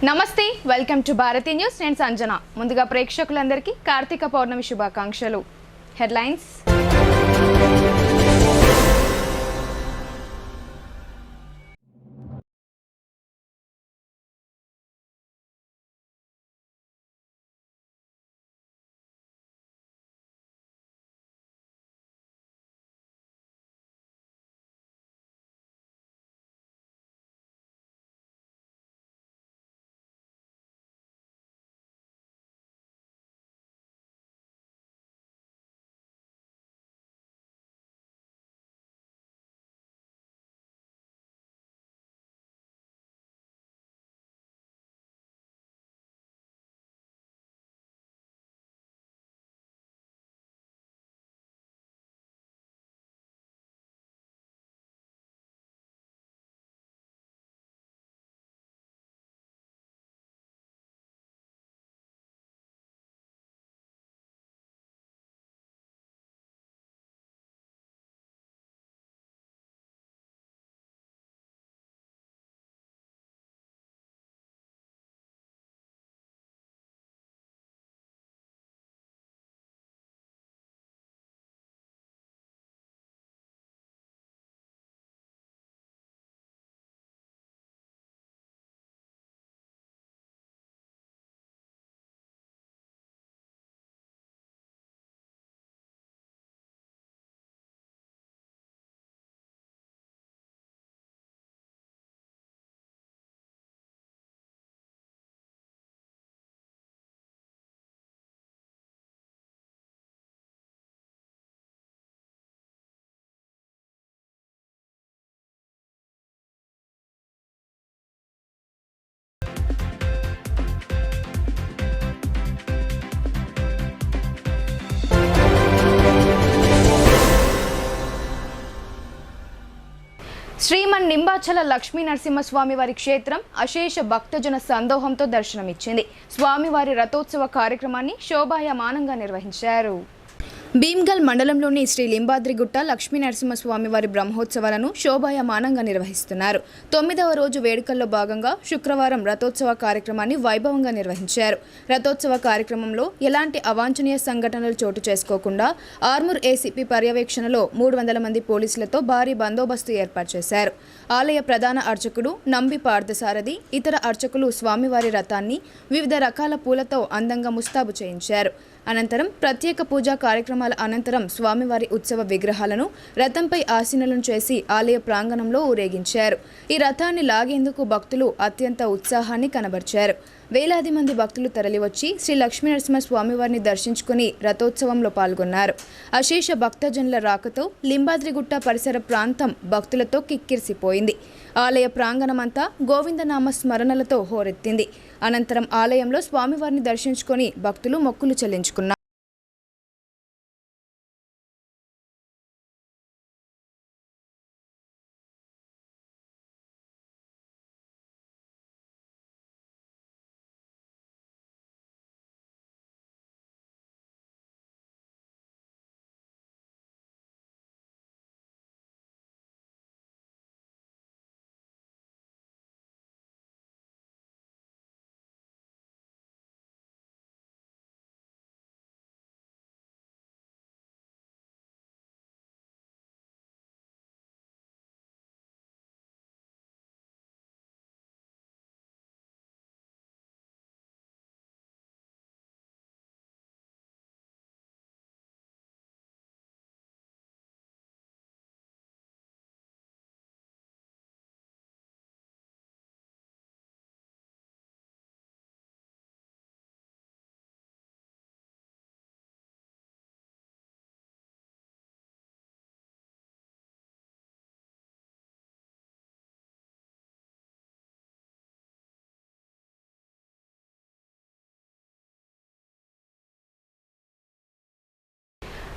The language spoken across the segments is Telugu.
నమస్తే, వెల్కమ్ టు భారతీ న్యూస్. నేను సంజన. ముందుగా ప్రేక్షకులందరికీ కార్తీక పౌర్ణమి శుభాకాంక్షలు. హెడ్లైన్స్. శ్రీమన్ నింబాచల లక్ష్మీ నరసింహస్వామి వారి క్షేత్రం అశేష భక్తజన సందోహంతో దర్శనమిచ్చింది. స్వామివారి రథోత్సవ కార్యక్రమాన్ని శోభాయమానంగా నిర్వహించారు. భీమ్గల్ మండలంలోని శ్రీ లింబాద్రిగుట్ట లక్ష్మీ నరసింహస్వామి వారి బ్రహ్మోత్సవాలను శోభాయమానంగా నిర్వహిస్తున్నారు. 9వ రోజు వేడుకల్లో భాగంగా శుక్రవారం రథోత్సవ కార్యక్రమాన్ని వైభవంగా నిర్వహించారు. రథోత్సవ కార్యక్రమంలో ఎలాంటి అవాంఛనీయ సంఘటనలు చోటు చేసుకోకుండా ఆర్మూర్ ఏసీపీ పర్యవేక్షణలో 300 మంది పోలీసులతో భారీ బందోబస్తు ఏర్పాటు చేశారు. ఆలయ ప్రధాన అర్చకుడు నంబి పార్థసారథి, ఇతర అర్చకులు స్వామివారి రథాన్ని వివిధ రకాల పూలతో అందంగా ముస్తాబు చేయించారు. అనంతరం ప్రత్యేక పూజా కార్యక్రమాల అనంతరం స్వామివారి ఉత్సవ విగ్రహాలను రథంపై ఆసీనులను చేసి ఆలయ ప్రాంగణంలో ఊరేగించారు. ఈ రథాన్ని లాగేందుకు భక్తులు అత్యంత ఉత్సాహాన్ని కనబర్చారు. వేలాది మంది భక్తులు తరలివచ్చి శ్రీ లక్ష్మీ నరసింహ స్వామివారిని దర్శించుకుని రథోత్సవంలో పాల్గొన్నారు. అశేష భక్తజనుల రాకతో లింబాద్రిగుట్ట పరిసర ప్రాంతం భక్తులతో కిక్కిరిసిపోయింది. ఆలయ ప్రాంగణమంతా గోవిందనామ స్మరణలతో హోరెత్తింది. అనంతరం ఆలయంలో స్వామివారిని దర్శించుకొని భక్తులు మొక్కులు చెల్లించుకున్నారు.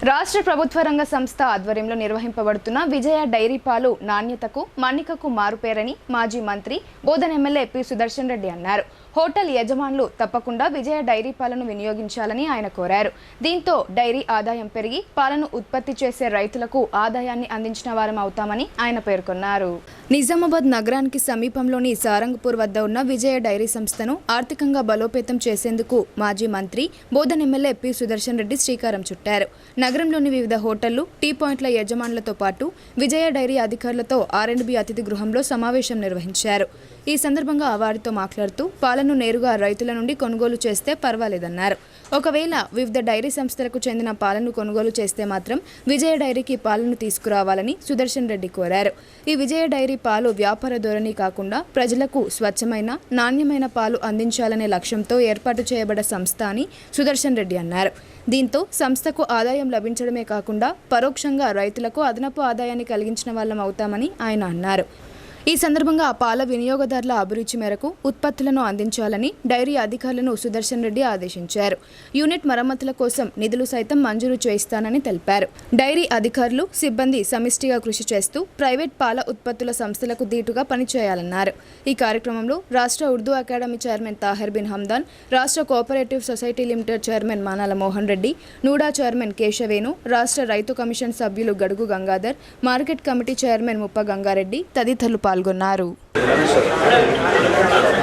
రాష్ట్ర ప్రభుత్వ రంగ సంస్థ ఆధ్వర్యంలో నిర్వహింపబడుతున్న విజయ డైరీ పాలు నాణ్యతకు మన్నికకు మారుపేరని మాజీ మంత్రి బోధన ఎమ్మెల్యే పి సుదర్శన్ రెడ్డి అన్నారు. హోటల్ యజమానులు తప్పకుండా విజయ డైరీ పాలను వినియోగించాలని ఆయన కోరారు. దీంతో డైరీ ఆదాయం పెరిగి పాలను ఉత్పత్తి చేసే రైతులకు ఆదాయాన్ని అందించిన వారం అవుతామని ఆయన పేర్కొన్నారు. నిజామాబాద్ నగరానికి సమీపంలోని సారంగపూర్ వద్ద ఉన్న విజయ డైరీ సంస్థను ఆర్థికంగా బలోపేతం చేసేందుకు మాజీ మంత్రి బోధన్ ఎమ్మెల్యే పి సుదర్శన్ రెడ్డి శ్రీకారం చుట్టారు. నగరంలోని వివిధ హోటళ్లు, టీ పాయింట్ల యజమానులతో పాటు విజయ డైరీ అధికారులతో R&B అతిథి గృహంలో సమావేశం నిర్వహించారు. ఈ సందర్భంగా వారితో మాట్లాడుతూ పాలను నేరుగా రైతుల నుండి కొనుగోలు చేస్తే పర్వాలేదన్నారు. ఒకవేళ వివిధ డైరీ సంస్థలకు చెందిన పాలను కొనుగోలు చేస్తే మాత్రం విజయ డైరీకి పాలను తీసుకురావాలని సుదర్శన్ రెడ్డి కోరారు. ఈ విజయ డైరీ పాలు వ్యాపార ధోరణి కాకుండా ప్రజలకు స్వచ్ఛమైన, నాణ్యమైన పాలు అందించాలనే లక్ష్యంతో ఏర్పాటు చేయబడ్డ సంస్థ అని సుదర్శన్ రెడ్డి అన్నారు. దీంతో సంస్థకు ఆదాయం లభించడమే కాకుండా పరోక్షంగా రైతులకు అదనపు ఆదాయాన్ని కలిగించిన వాళ్ళం అవుతామని ఆయన అన్నారు. ఈ సందర్భంగా పాల వినియోగదారుల అభిరుచి మేరకు ఉత్పత్తులను అందించాలని డైరీ అధికారులను సుదర్శన్ రెడ్డి ఆదేశించారు. యూనిట్ మరమ్మతుల కోసం నిధులు సైతం మంజూరు చేయిస్తానని తెలిపారు. డైరీ అధికారులు, సిబ్బంది సమిష్టిగా కృషి చేస్తూ ప్రైవేట్ పాల ఉత్పత్తుల సంస్థలకు దీటుగా పనిచేయాలన్నారు. ఈ కార్యక్రమంలో రాష్ట్ర ఉర్దూ అకాడమీ చైర్మన్ తాహిర్ బిన్ హమ్దాన్, రాష్ట్ర cooperative society limited chairman Manala Mohan Reddy, NUDA chairman Keshavenu, రాష్ట్ర రైతు కమిషన్ సభ్యులు Gadugu Gangadhar, market committee chairman Muppa Gangareddy తదితరులు పాల్గొన్నారు.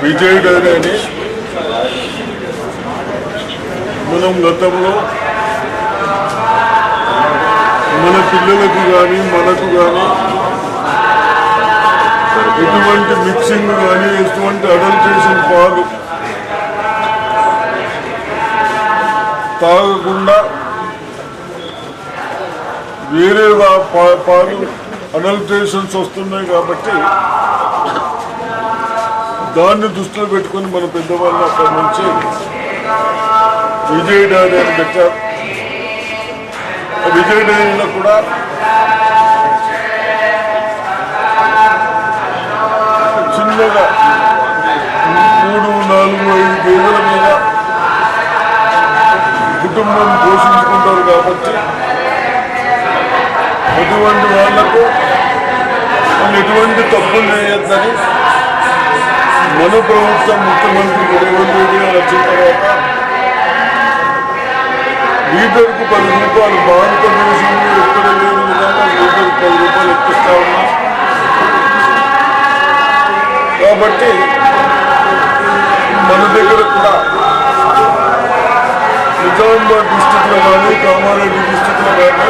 విజయ్ డైరీ మనం గతంలో మన పిల్లలకు కానీ మనకు కానీ ఎటువంటి మిక్సింగ్ కానీ ఎటువంటి అడల్ట్రేషన్ పాలు తాగకుండా వేరే పాలు అడల్ట్రేషన్స్ వస్తున్నాయి కాబట్టి దాన్ని దృష్టిలో పెట్టుకొని మన పెద్దవాళ్ళు అక్కడి నుంచి విజయ్ డైరీ అని పెట్టారు. విజయ్ డైరీలో కూడా చిన్నగా 3, 4, 5 గేదెల మీద కుటుంబం పోషించుకుంటారు కాబట్టి అటువంటి వాళ్లకు ఎటువంటి తప్పులు చేయొద్దని మన ప్రభుత్వం ముఖ్యమంత్రి రేవంత్ రెడ్డి గారు వచ్చిన తర్వాత లీటర్కు 10 రూపాయలు భారతదేశంలో ఎక్కడ లేని విధంగా లీటర్కు 10 రూపాయలు ఎక్కిస్తా ఉన్నాం. కాబట్టి మన దగ్గర కూడా నిజామాబాద్ డిస్టిక్లో కానీ కామారెడ్డి డిస్టిక్లో కానీ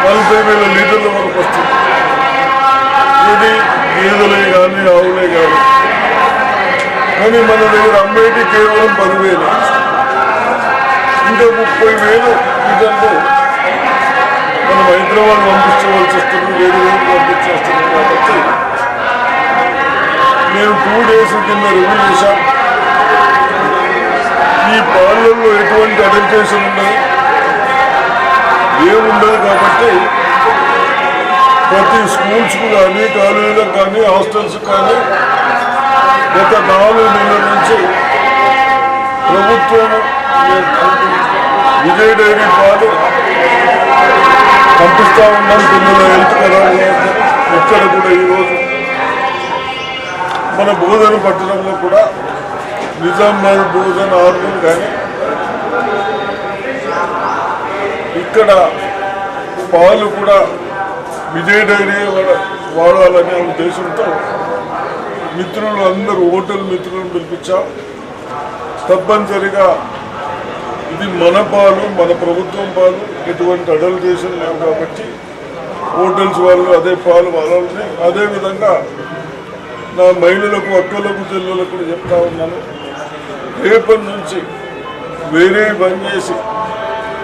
40,000 లీటర్ల వరకు వస్తుంది. ఇది గేదెలే కానీ ఆవులే కానీ. కానీ మన దగ్గర అమ్మేటి కేవలం 10,000. ఇంకా 30,000 లీటర్లు మనం హైదరాబాద్ పంపించవలసి వస్తుంది, వేరే పంపించేస్తున్నాం. కాబట్టి నేను 2 days కింద రివ్యూ చేశాను. ఈ పాలల్లో ఎటువంటి అడల్ట్రేషన్ ఉండదు, ఏముండదు. కాబట్టి ప్రతి స్కూల్స్కు కానీ, కాలేజీలకు కానీ, హాస్టల్స్కి కానీ గత 4 నెలల నుంచి ప్రభుత్వం విజయ్ డైరీ పాలు పంపిస్తూ ఉన్నాం. పిల్లల హెల్త్ ఖరాబ్ ఇక్కడ కూడా ఈరోజు మన బోధన పట్టణంలో కూడా నిజామాబాద్ బోధన ఆర్గం కానీ ఇక్కడ పాలు కూడా విజయ్ డైరీ వాడాలనే ఉద్దేశంతో మిత్రులు అందరూ హోటల్ మిత్రులను పిలిపించాం. తప్పనిసరిగా ఇది మన పాలు, మన ప్రభుత్వం పాలు, ఎటువంటి అడల్ట్రేషన్ లేవు కాబట్టి హోటల్స్ వాళ్ళు అదే పాలు వాడాలని. అదేవిధంగా నా మహిళలకు, అక్కలకు, చెల్లెలకు కూడా చెప్తా ఉన్నాను, రేపటి నుంచి వేరే బంద్ చేసి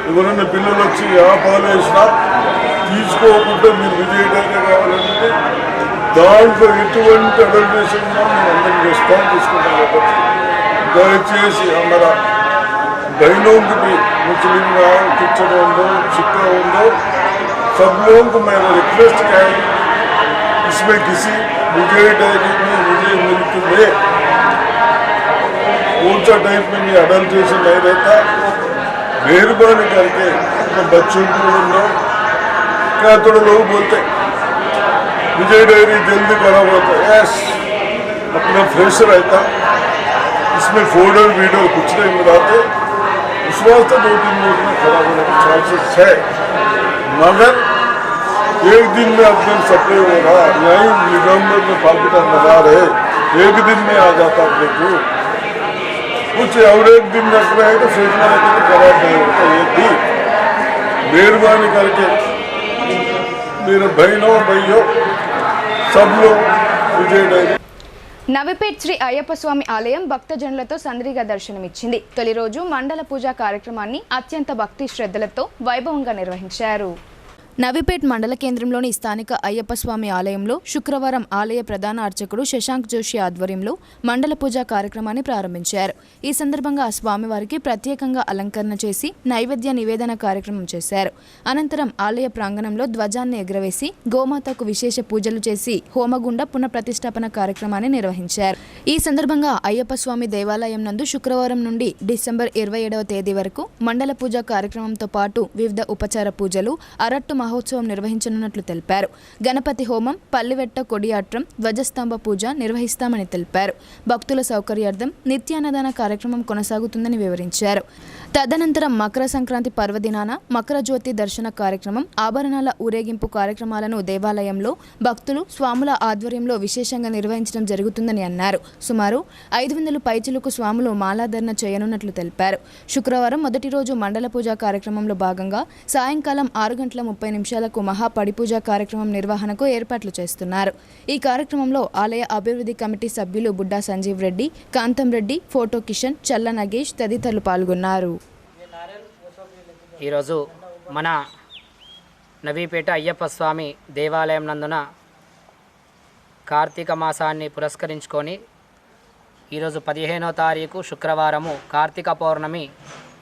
ఎవరైనా పిల్లలు వచ్చి ఆ పాలు వేసినా తీసుకోకుండా మీరు విజయ్ డైరీ కావాలంటే దాంట్లో ఎటువంటి అడల్ట్రేషన్ ఉన్నా మేము అందరం రెస్పాన్స్ తీసుకుంటాం. కాబట్టి దయచేసి हमारा बहनों की भी मुस्लिम हो, किचन हो, सिक्का हो, सब लोगों को मेरा रिक्वेस्ट क्या है, इसमें किसी विजय डायरी में विजय मिल्क में कौन सा टाइप में ये अडल्ट्रेशन नहीं रहता, मेहरबानी करके अपने बच्चों को लो। क्या थोड़े लोग बोलते विजय डायरी जल्दी खराब होता है, यस अपना फ्रेशर रहता, इसमें फोल्डर वीडियो कुछ नहीं मिलाते, उस वास्ते 2-3 मिनट में खराब होने के चांसेस है। मगर एक दिन में अपने सप्लाई हो रहा, यही नवंबर में फालतू मना रहे, एक दिन में आ जाता अपने को। कुछ और एक दिन रख रहे हैं तो सोचना है कि खराब नहीं होता। ये भी मेहरबानी करके मेरे बहनों भैया सब लोग विजय डैरी నవిపేట్ శ్రీ అయ్యప్ప స్వామి ఆలయం భక్తజనులతో సందడిగా దర్శనమిచ్చింది. తొలి రోజు మండల పూజా కార్యక్రమాన్ని అత్యంత భక్తి శ్రద్ధలతో వైభవంగా నిర్వహించారు. నవిపేట్ మండల కేంద్రంలోని స్థానిక అయ్యప్ప స్వామి ఆలయంలో శుక్రవారం ఆలయ ప్రధాన అర్చకుడు శశాంక్ జోషి ఆధ్వర్యంలో మండల పూజా కార్యక్రమాన్ని ప్రారంభించారు. ఈ సందర్భంగా స్వామివారికి ప్రత్యేకంగా అలంకరణ చేసి నైవేద్య నివేదన కార్యక్రమం చేశారు. అనంతరం ఆలయ ప్రాంగణంలో ధ్వజాన్ని ఎగురవేసి గోమాతకు విశేష పూజలు చేసి హోమగుండ పునఃప్రతిష్ఠాపన కార్యక్రమాన్ని నిర్వహించారు. ఈ సందర్భంగా అయ్యప్ప స్వామి దేవాలయం నందు శుక్రవారం నుండి డిసెంబర్ 27వ తేదీ వరకు మండల పూజా కార్యక్రమంతో పాటు వివిధ ఉపచార పూజలు, అరట్టు మహోత్సవం నిర్వహించనున్నట్లు తెలిపారు. గణపతి హోమం, పల్లివెట్ట కొడియాట్రం, ధ్వజస్తంభ పూజ నిర్వహిస్తామని తెలిపారు. భక్తుల సౌకర్యార్థం నిత్యాన్నదాన కార్యక్రమం కొనసాగుతుందని వివరించారు. తదనంతరం మకర సంక్రాంతి పర్వదినాన మకర జ్యోతి దర్శన కార్యక్రమం, ఆభరణాల ఊరేగింపు కార్యక్రమాలను దేవాలయంలో భక్తులు స్వాముల ఆధ్వర్యంలో విశేషంగా నిర్వహించడం జరుగుతుందని అన్నారు. సుమారు 500 పైచిలకు స్వాములు మాలాధరణ చేయనున్నట్లు తెలిపారు. శుక్రవారం మొదటి రోజు మండల పూజా కార్యక్రమంలో భాగంగా సాయంకాలం 6:30 మహా పడిపూజ కార్యక్రమం నిర్వహణకు ఏర్పాట్లు చేస్తున్నారు. ఈ కార్యక్రమంలో ఆలయ అభివృద్ధి కమిటీ సభ్యులు బుడ్డా సంజీవ్ రెడ్డి, కాంతం రెడ్డి, ఫోటో కిషన్, చల్ల నగేష్ తదితరులు పాల్గొన్నారు. ఈరోజు మన నవీపేట అయ్యప్ప స్వామి దేవాలయం నందున కార్తీక మాసాన్ని పురస్కరించుకొని ఈరోజు 15వ తారీఖు శుక్రవారము కార్తీక పౌర్ణమి.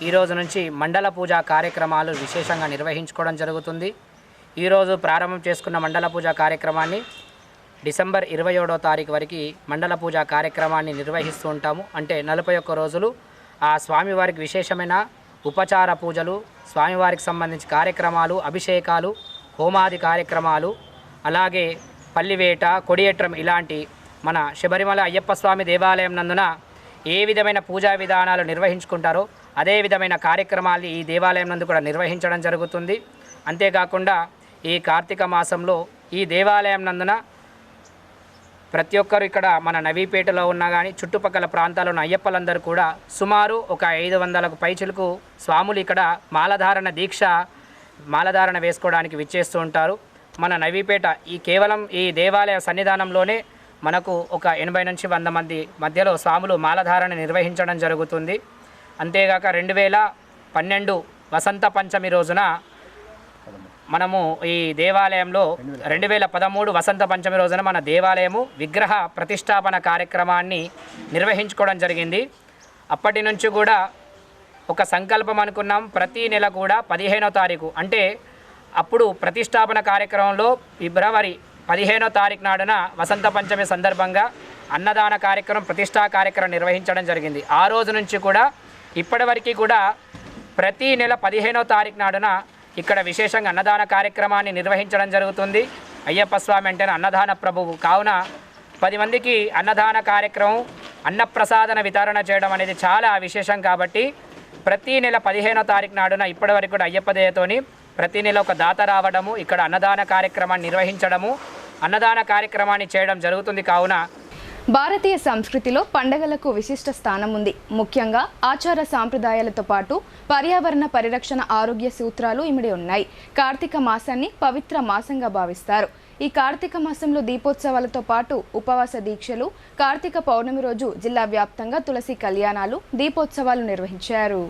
ఈరోజు నుంచి మండల పూజా కార్యక్రమాలు విశేషంగా నిర్వహించుకోవడం జరుగుతుంది. ఈరోజు ప్రారంభం చేసుకున్న మండల పూజా కార్యక్రమాన్ని డిసెంబర్ 27వ తారీఖు వరకు మండల పూజా కార్యక్రమాన్ని నిర్వహిస్తూ ఉంటాము. అంటే 41 రోజులు ఆ స్వామివారికి విశేషమైన ఉపచార పూజలు, స్వామివారికి సంబంధించి కార్యక్రమాలు, అభిషేకాలు, హోమాది కార్యక్రమాలు, అలాగే పల్లివేట, కొడియేట్రం ఇలాంటి మన శబరిమల అయ్యప్ప స్వామి దేవాలయం నందున ఏ విధమైన పూజా విధానాలు నిర్వహించుకుంటారో అదే విధమైన కార్యక్రమాలు ఈ దేవాలయం నందు కూడా నిర్వహించడం జరుగుతుంది. అంతేకాకుండా ఈ కార్తీక మాసంలో ఈ దేవాలయం నందున ప్రతి ఒక్కరు ఇక్కడ మన నవీపేటలో ఉన్న కానీ చుట్టుపక్కల ప్రాంతాల్లో ఉన్న అయ్యప్పలందరూ కూడా సుమారు ఒక 500కు పైచిలకు స్వాములు ఇక్కడ మాలధారణ వేసుకోవడానికి విచ్చేస్తూ ఉంటారు. మన నవీపేట కేవలం ఈ దేవాలయ సన్నిధానంలోనే మనకు ఒక 80 నుంచి 100 మంది మధ్యలో స్వాములు మాలధారణ నిర్వహించడం జరుగుతుంది. అంతేగాక 2012 వసంత పంచమి రోజున మనము ఈ దేవాలయంలో 2013 వసంత పంచమి రోజున మన దేవాలయము విగ్రహ ప్రతిష్టాపన కార్యక్రమాన్ని నిర్వహించుకోవడం జరిగింది. అప్పటి నుంచి కూడా ఒక సంకల్పం అనుకున్నాం, ప్రతి నెల కూడా 15వ తారీఖు అంటే అప్పుడు ప్రతిష్టాపన కార్యక్రమంలో ఫిబ్రవరి 15వ తారీఖు నాడున వసంత పంచమి సందర్భంగా అన్నదాన కార్యక్రమం, ప్రతిష్టా కార్యక్రమం నిర్వహించడం జరిగింది. ఆ రోజు నుంచి కూడా ఇప్పటి వరకు కూడా ప్రతి నెల 15వ తారీఖు నాడున ఇక్కడ విశేషంగా అన్నదాన కార్యక్రమాన్ని నిర్వహించడం జరుగుతుంది. అయ్యప్ప స్వామి అంటేనే అన్నదాన ప్రభువు కావున 10 మందికి అన్నదాన కార్యక్రమం, అన్నప్రసాదన వితరణ చేయడం అనేది చాలా విశేషం. కాబట్టి ప్రతి నెల 15వ తారీఖు నాడున ఇప్పటి వరకు కూడా అయ్యప్ప దయతోని ప్రతి నెల ఒక దాత రావడము, ఇక్కడ అన్నదాన కార్యక్రమాన్ని నిర్వహించడము, అన్నదాన కార్యక్రమాన్ని చేయడం జరుగుతుంది. కావున భారతీయ సంస్కృతిలో పండగలకు విశిష్ట స్థానం ఉంది. ముఖ్యంగా ఆచార సాంప్రదాయాలతో పాటు పర్యావరణ పరిరక్షణ, ఆరోగ్య సూత్రాలు ఇమిడి ఉన్నాయి. కార్తీక మాసాన్ని పవిత్ర మాసంగా భావిస్తారు. ఈ కార్తీక మాసంలో దీపోత్సవాలతో పాటు ఉపవాస దీక్షలు, కార్తీక పౌర్ణమి రోజు జిల్లా వ్యాప్తంగా తులసి కళ్యాణాలు, దీపోత్సవాలు నిర్వహించారు.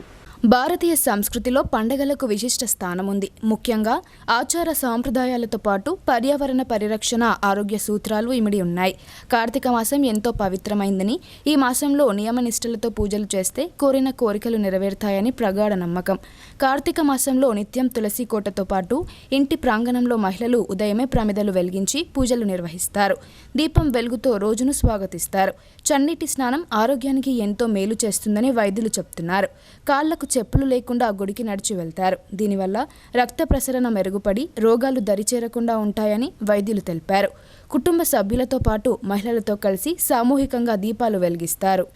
భారతీయ సంస్కృతిలో పండగలకు విశిష్ట స్థానం ఉంది. ముఖ్యంగా ఆచార సాంప్రదాయాలతో పాటు పర్యావరణ పరిరక్షణ, ఆరోగ్య సూత్రాలు ఇమిడి ఉన్నాయి. కార్తీక మాసం ఎంతో పవిత్రమైందని, ఈ మాసంలో నియమనిష్టలతో పూజలు చేస్తే కోరిన కోరికలు నెరవేరుతాయని ప్రగాఢ నమ్మకం. కార్తీక మాసంలో నిత్యం తులసి కోటతో పాటు ఇంటి ప్రాంగణంలో మహిళలు ఉదయమే ప్రమిదలు వెలిగించి పూజలు నిర్వహిస్తారు. దీపం వెలుగుతో రోజును స్వాగతిస్తారు. చన్నీటి స్నానం ఆరోగ్యానికి ఎంతో మేలు చేస్తుందని వైద్యులు చెప్తున్నారు. కాళ్లకు చెప్పులు లేకుండా గుడికి నడిచి వెళ్తారు. దీనివల్ల రక్త ప్రసరణ మెరుగుపడి రోగాలు దరిచేరకుండా ఉంటాయని వైద్యులు తెలిపారు. కుటుంబ సభ్యులతో పాటు మహిళలతో కలిసి సామూహికంగా దీపాలు వెలిగిస్తారు.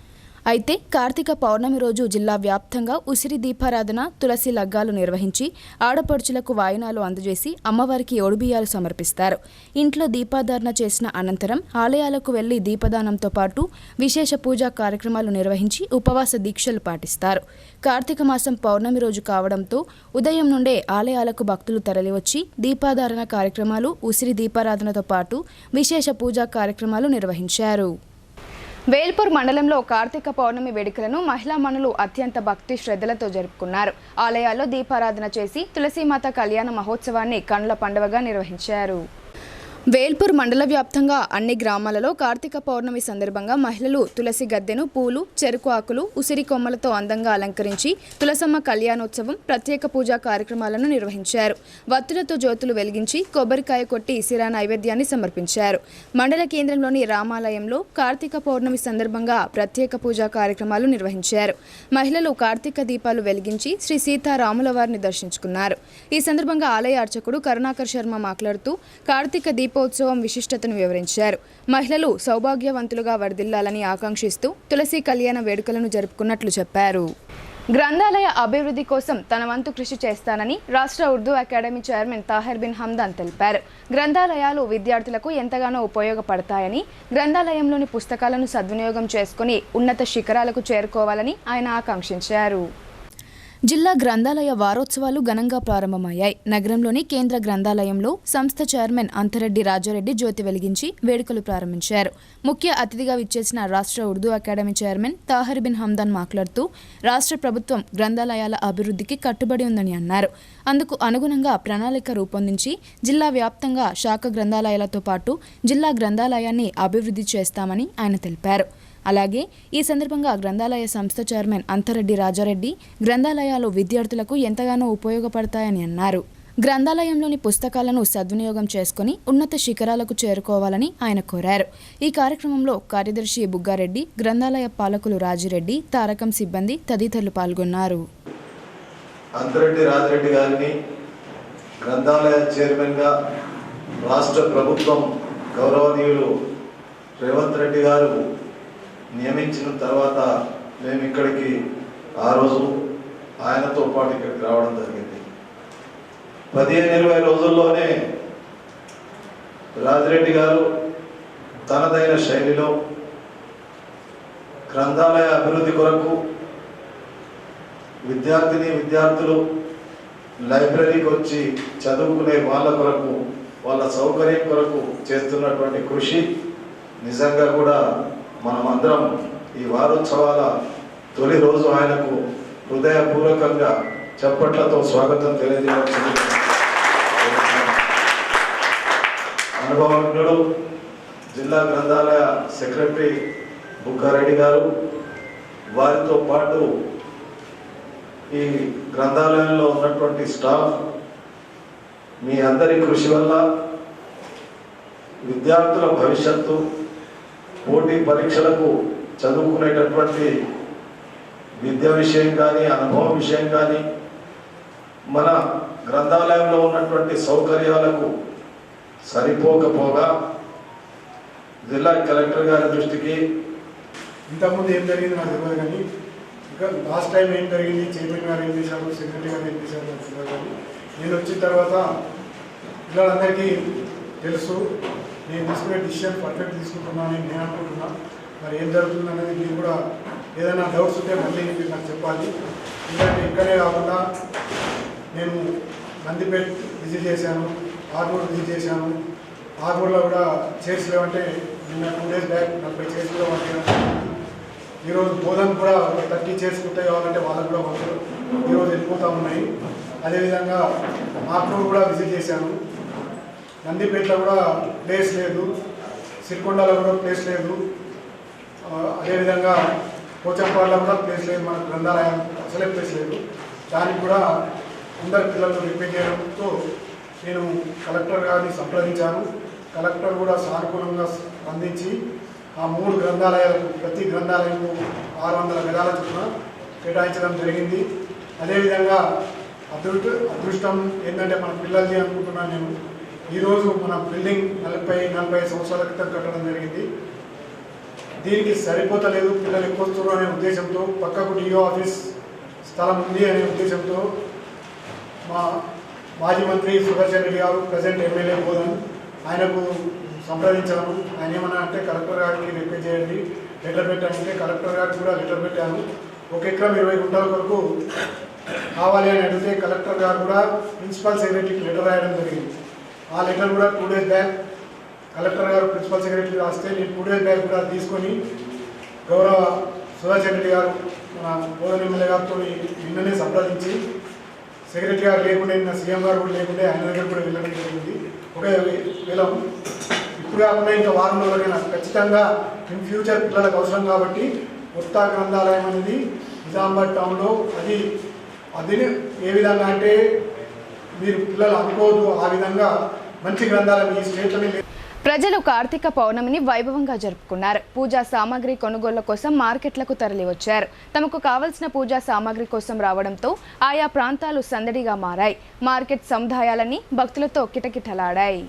అయితే కార్తీక పౌర్ణమి రోజు జిల్లా వ్యాప్తంగా ఉసిరి దీపారాధన, తులసి లగ్గాలు నిర్వహించి ఆడపడుచులకు వాయినాలు అందజేసి అమ్మవారికి ఒడిబియ్యాలు సమర్పిస్తారు. ఇంట్లో దీపాధారణ చేసిన అనంతరం ఆలయాలకు వెళ్లి దీపదానంతో పాటు విశేష పూజా కార్యక్రమాలు నిర్వహించి ఉపవాస దీక్షలు పాటిస్తారు. కార్తీక మాసం పౌర్ణమి రోజు కావడంతో ఉదయం నుండే ఆలయాలకు భక్తులు తరలివచ్చి దీపాధారణ కార్యక్రమాలు, ఉసిరి దీపారాధనతో పాటు విశేష పూజా కార్యక్రమాలు నిర్వహించారు. వేల్పూర్ మండలంలో కార్తీక పౌర్ణమి వేడుకలను మహిళా మనులు అత్యంత భక్తి శ్రద్ధలతో జరుపుకున్నారు. ఆలయాల్లో దీపారాధన చేసి తులసీమాత కళ్యాణ మహోత్సవాన్ని కన్నుల పండువగా నిర్వహించారు. వేల్పూర్ మండల వ్యాప్తంగా అన్ని గ్రామాలలో కార్తీక పౌర్ణమి సందర్భంగా మహిళలు తులసి గద్దెను పూలు, చెరుకు ఆకులు, ఉసిరి కొమ్మలతో అందంగా అలంకరించి తులసమ్మ కళ్యాణోత్సవం, ప్రత్యేక పూజా కార్యక్రమాలను నిర్వహించారు. వత్తులతో జ్యోతులు వెలిగించి కొబ్బరికాయ కొట్టి సిరా నైవేద్యాన్ని సమర్పించారు. మండల కేంద్రంలోని రామాలయంలో కార్తీక పౌర్ణమి సందర్భంగా ప్రత్యేక పూజా కార్యక్రమాలు నిర్వహించారు. మహిళలు కార్తీక దీపాలు వెలిగించి శ్రీ సీతారాముల వారిని దర్శించుకున్నారు. ఈ సందర్భంగా ఆలయ అర్చకుడు కరుణాకర్ శర్మ మాట్లాడుతూ కార్తీక దీపోత్సవం విశిష్టతను వివరించారు. మహిళలు సౌభాగ్యవంతులుగా వర్ధిల్లాలని ఆకాంక్షిస్తూ తులసి కళ్యాణ వేడుకలను జరుపుకున్నట్లు చెప్పారు. గ్రంథాలయ అభివృద్ధి కోసం తన వంతు కృషి చేస్తానని రాష్ట్ర ఉర్దూ అకాడమీ చైర్మన్ తాహిర్ బిన్ హమ్దాన్ తెలిపారు. గ్రంథాలయాలు విద్యార్థులకు ఎంతగానో ఉపయోగపడతాయని, గ్రంథాలయంలోని పుస్తకాలను సద్వినియోగం చేసుకుని ఉన్నత శిఖరాలకు చేరుకోవాలని ఆయన ఆకాంక్షించారు. జిల్లా గ్రంథాలయ వారోత్సవాలు ఘనంగా ప్రారంభమయ్యాయి. నగరంలోని కేంద్ర గ్రంథాలయంలో సంస్థ చైర్మన్ అంతరెడ్డి రాజారెడ్డి జ్యోతి వెలిగించి వేడుకలు ప్రారంభించారు. ముఖ్య అతిథిగా విచ్చేసిన రాష్ట్ర ఉర్దూ అకాడమీ చైర్మన్ తాహిర్ బిన్ హమ్దాన్ మాట్లాడుతూ రాష్ట్ర ప్రభుత్వం గ్రంథాలయాల అభివృద్ధికి కట్టుబడి ఉందని అన్నారు. అందుకు అనుగుణంగా ప్రణాళిక రూపొందించి జిల్లా వ్యాప్తంగా శాఖ గ్రంథాలయాలతో పాటు జిల్లా గ్రంథాలయాన్ని అభివృద్ధి చేస్తామని ఆయన తెలిపారు. అలాగే ఈ సందర్భంగా గ్రంథాలయ సంస్థ చైర్మన్ అంతరెడ్డి రాజారెడ్డి గ్రంథాలయాలు విద్యార్థులకు ఎంతగానో ఉపయోగపడతాయని అన్నారు. గ్రంథాలయంలోని పుస్తకాలను సద్వినియోగం చేసుకుని ఉన్నత శిఖరాలకు చేరుకోవాలని ఆయన కోరారు. ఈ కార్యక్రమంలో కార్యదర్శి బుగ్గారెడ్డి, గ్రంథాలయ పాలకులు రాజిరెడ్డి, తారకం సిబ్బంది తదితరులు పాల్గొన్నారు. అంతరెడ్డి రాజిరెడ్డి గారిని గ్రంథాలయ చైర్మన్గా రాష్ట్ర ప్రభుత్వం గౌరవనీయులు రేవంత్ రెడ్డి గారు నియమించిన తర్వాత మేము ఇక్కడికి ఆ రోజు ఆయనతో పాటు ఇక్కడికి రావడం జరిగింది. 15-20 రోజుల్లోనే రాజిరెడ్డి గారు తనదైన శైలిలో గ్రంథాలయ అభివృద్ధి కొరకు విద్యార్థులు లైబ్రరీకి వచ్చి చదువుకునే వాళ్ళ కొరకు, వాళ్ళ సౌకర్యం కొరకు చేస్తున్నటువంటి కృషి నిజంగా కూడా మనమందరం ఈ వారోత్సవాల తొలి రోజు ఆయనకు హృదయపూర్వకంగా చప్పట్లతో స్వాగతం తెలియజేయవచ్చు. అనుభవజ్ఞుడు జిల్లా గ్రంథాలయ సెక్రటరీ బుగ్గారెడ్డి గారు, వారితో పాటు ఈ గ్రంథాలయంలో ఉన్నటువంటి స్టాఫ్, మీ అందరి కృషి వల్ల విద్యార్థుల భవిష్యత్తు, పోటీ పరీక్షలకు చదువుకునేటటువంటి విద్య విషయం కానీ, అనుభవం విషయం కానీ, మన గ్రంథాలయంలో ఉన్నటువంటి సౌకర్యాలకు సరిపోకపోగా జిల్లా కలెక్టర్ గారి దృష్టికి, ఇంతకుముందు ఏం జరిగింది నాకు తెలియదు కానీ, ఇంకా లాస్ట్ టైం ఏం జరిగింది, చైర్మన్ గారు ఏం చేశారు, సెక్రటరీ గారు ఏం చేశారు నాకు తెలియదు కానీ, నేను వచ్చిన తర్వాత పిల్లలందరికీ తెలుసు నేను తీసుకునే డిసిషన్ పర్ఫెక్ట్ తీసుకుంటున్నానని నేను అనుకుంటున్నా. మరి ఏం జరుగుతుంది అనేది మీరు కూడా ఏదైనా డౌట్స్ ఉంటే మళ్ళీ మీరు నాకు చెప్పాలి. ఎందుకంటే ఇక్కడే కాకుండా నేను నందిపేట విజిట్ చేశాను, ఆర్మూర్ విజిట్ చేశాను. ఆర్మూర్లో కూడా చైర్స్ లేవంటే నిన్న 2 days బ్యాక్ 40 చైర్స్ కూడా వంటాను. ఈరోజు బోధన కూడా 30 చైర్స్ ఉంటాయి కావాలంటే వాళ్ళకు కూడా వంటలు ఈరోజు వెళ్ళిపోతూ ఉన్నాయి. అదేవిధంగా ఆర్మూర్ కూడా విజిట్ చేశాను. నందిపేటలో కూడా ప్లేస్ లేదు, సిరికొండలో కూడా ప్లేస్ లేదు, అదేవిధంగా పోచంపాడులో కూడా ప్లేస్ లేదు, మన గ్రంథాలయం అసలే ప్లేస్ లేదు. దానికి కూడా అందరి పిల్లలు రిపేర్ చేయడంతో నేను కలెక్టర్ గారిని సంప్రదించాను. కలెక్టర్ కూడా సానుకూలంగా స్పందించి ఆ 3 గ్రంథాలయాలకు ప్రతి గ్రంథాలయంకు 600 గజాల చొప్పున కేటాయించడం జరిగింది. అదేవిధంగా అదృష్టం ఏంటంటే మన పిల్లలది అనుకుంటున్నాను నేను, ఈరోజు మన బిల్డింగ్ 40 సంవత్సరాల క్రితం కట్టడం జరిగింది. దీనికి సరిపోతలేదు, పిల్లలు ఎక్కువ వస్తున్నారు అనే ఉద్దేశంతో పక్కకు డిఓ ఆఫీస్ స్థలం ఉంది అనే ఉద్దేశంతో మా మాజీ మంత్రి సుదర్శన్ రెడ్డి గారు ప్రజెంట్ ఎమ్మెల్యే బోధన్ ఆయనకు సంప్రదించాము. ఆయన ఏమన్నా అంటే కలెక్టర్ గారికి రిక్వెస్ట్ చేయండి, లెటర్ పెట్టామంటే కలెక్టర్ గారికి కూడా లెటర్ పెట్టాను. 1 ఎకరం 20 గుంటల వరకు కావాలి అని అడిగితే కలెక్టర్ గారు కూడా ప్రిన్సిపల్ సెక్రటరీకి లెటర్ రాయడం జరిగింది. ఆ లెటర్ కూడా 2 డేస్ బ్యాక్ కలెక్టర్ గారు ప్రిన్సిపల్ సెక్రటరీ రాస్తే నేను 2 డేస్ బ్యాక్ కూడా తీసుకొని గౌరవ సుదర్శన్ రెడ్డి గారు మన బోధన ఎమ్మెల్యే గారితో నిన్ననే సంప్రదించి సెక్రటరీ గారు లేకుండా నిన్న సీఎం గారు కూడా లేకుంటే ఆయన దగ్గర కూడా వెళ్ళడం జరిగింది. ఒకవేళ ఇప్పుడు కాకుండా ఇంకా వారం రోజులైనా ఖచ్చితంగా ఇన్ ఫ్యూచర్ పిల్లలకు అవసరం కాబట్టి కొత్త గ్రంథాలయం అనేది నిజామాబాద్ టౌన్లో అది ఏ విధంగా అంటే మీరు పిల్లలు అనుకోవద్దు, ఆ విధంగా మంచి గ్రంథాలయం ఈ స్టేట్లోనే. ప్రజలు కార్తీక పౌర్ణమిని వైభవంగా జరుపుకున్నారు. పూజా సామాగ్రి కొనుగోళ్ల కోసం మార్కెట్లకు తరలివచ్చారు. తమకు కావలసిన పూజా సామాగ్రి కోసం రావడంతో ఆయా ప్రాంతాలు సందడిగా మారాయి. మార్కెట్ సముదాయాలన్నీ భక్తులతో కిటకిటలాడాయి.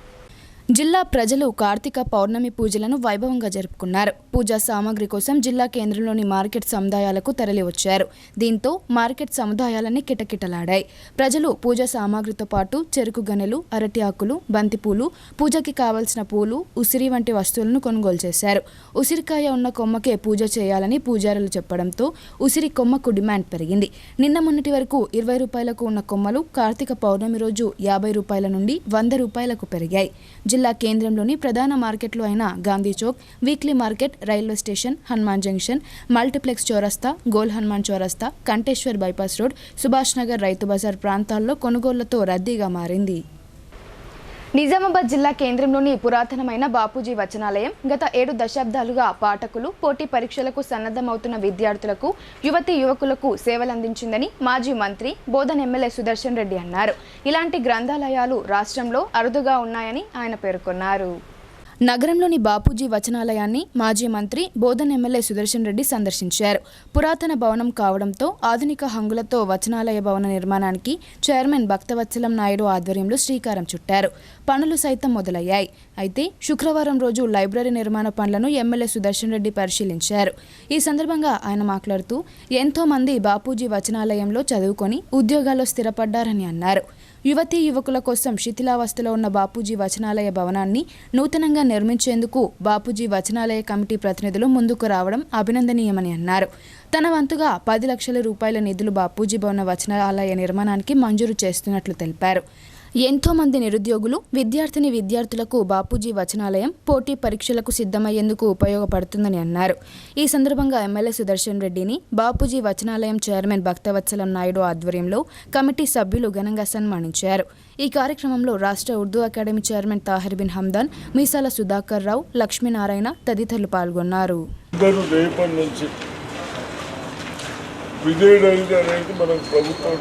జిల్లా ప్రజలు కార్తీక పౌర్ణమి పూజలను వైభవంగా జరుపుకున్నారు. పూజా సామాగ్రి కోసం జిల్లా కేంద్రంలోని మార్కెట్ సముదాయాలకు తరలివచ్చారు. దీంతో మార్కెట్ సముదాయాలన్నీ కిటకిటలాడాయి. ప్రజలు పూజా సామాగ్రితో పాటు చెరుకు గనెలు, అరటి ఆకులు, బంతిపూలు, పూజకి కావలసిన పూలు, ఉసిరి వంటి వస్తువులను కొనుగోలు చేశారు. ఉసిరికాయ ఉన్న కొమ్మకే పూజ చేయాలని పూజారులు చెప్పడంతో ఉసిరి కొమ్మకు డిమాండ్ పెరిగింది. నిన్న మొన్నటి వరకు 20 రూపాయలకు ఉన్న కొమ్మలు కార్తీక పౌర్ణమి రోజు 50 రూపాయల నుండి 100 రూపాయలకు పెరిగాయి. జిల్లా కేంద్రంలోని ప్రధాన మార్కెట్లు అయిన Gandhi Chowk, weekly market, railway station, Hanuman junction, multiplex చౌరస్తా, గోల్ హనుమాన్ చౌరస్తా, కంటేశ్వర్ బైపాస్ రోడ్, సుభాష్ నగర్ రైతు బజార్ ప్రాంతాల్లో కొనుగోళ్లతో రద్దీగా మారింది. నిజామాబాద్ జిల్లా కేంద్రంలోని పురాతనమైన బాపూజీ వచనాలయం గత 7 దశాబ్దాలుగా పాఠకులు, పోటీ పరీక్షలకు సన్నద్ధమవుతున్న విద్యార్థులకు, యువతీ యువకులకు సేవలందించిందని మాజీ మంత్రి బోధన్ ఎమ్మెల్యే సుదర్శన్ రెడ్డి అన్నారు. ఇలాంటి గ్రంథాలయాలు రాష్ట్రంలో అరుదుగా ఉన్నాయని ఆయన పేర్కొన్నారు. నగరంలోని బాపూజీ వచనాలయాన్ని మాజీ మంత్రి బోధన్ ఎమ్మెల్యే సుదర్శన్ రెడ్డి సందర్శించారు. పురాతన భవనం కావడంతో ఆధునిక హంగులతో వచనాలయ భవన నిర్మాణానికి చైర్మన్ భక్తవత్సలం నాయుడు ఆధ్వర్యంలో శ్రీకారం చుట్టారు. పనులు సైతం మొదలయ్యాయి. అయితే శుక్రవారం రోజు లైబ్రరీ నిర్మాణ పనులను ఎమ్మెల్యే సుదర్శన్ రెడ్డి పరిశీలించారు. ఈ సందర్భంగా ఆయన మాట్లాడుతూ ఎంతో మంది బాపూజీ వచనాలయంలో చదువుకొని ఉద్యోగాల్లో స్థిరపడ్డారని అన్నారు. యువతీ యువకుల కోసం శిథిలావస్థలో ఉన్న బాపూజీ వచనాలయ భవనాన్ని నూతనంగా నిర్మించేందుకు బాపూజీ వచనాలయ కమిటీ ప్రతినిధులు ముందుకు రావడం అభినందనీయమని అన్నారు. తన వంతుగా 10 లక్షల రూపాయల నిధులు బాపూజీ భవన వచనాలయ నిర్మాణానికి మంజూరు చేస్తున్నట్లు తెలిపారు. ఎంతో మంది నిరుద్యోగులు, విద్యార్థులకు బాపూజీ వచనాలయం పోటీ పరీక్షలకు సిద్ధమయ్యేందుకు ఉపయోగపడుతుందని అన్నారు. ఈ సందర్భంగా ఎమ్మెల్యే సుదర్శన్ రెడ్డిని బాపూజీ వచనాలయం చైర్మన్ భక్తవత్సలం నాయుడు ఆధ్వర్యంలో కమిటీ సభ్యులు ఘనంగా సన్మానించారు. ఈ కార్యక్రమంలో రాష్ట్ర ఉర్దూ అకాడమీ చైర్మన్ తాహిర్ బిన్ హమ్దాన్, మీసాల సుధాకర్ రావు, లక్ష్మీనారాయణ తదితరులు పాల్గొన్నారు. విజయ డైరీ అనేది మనకు ప్రభుత్వం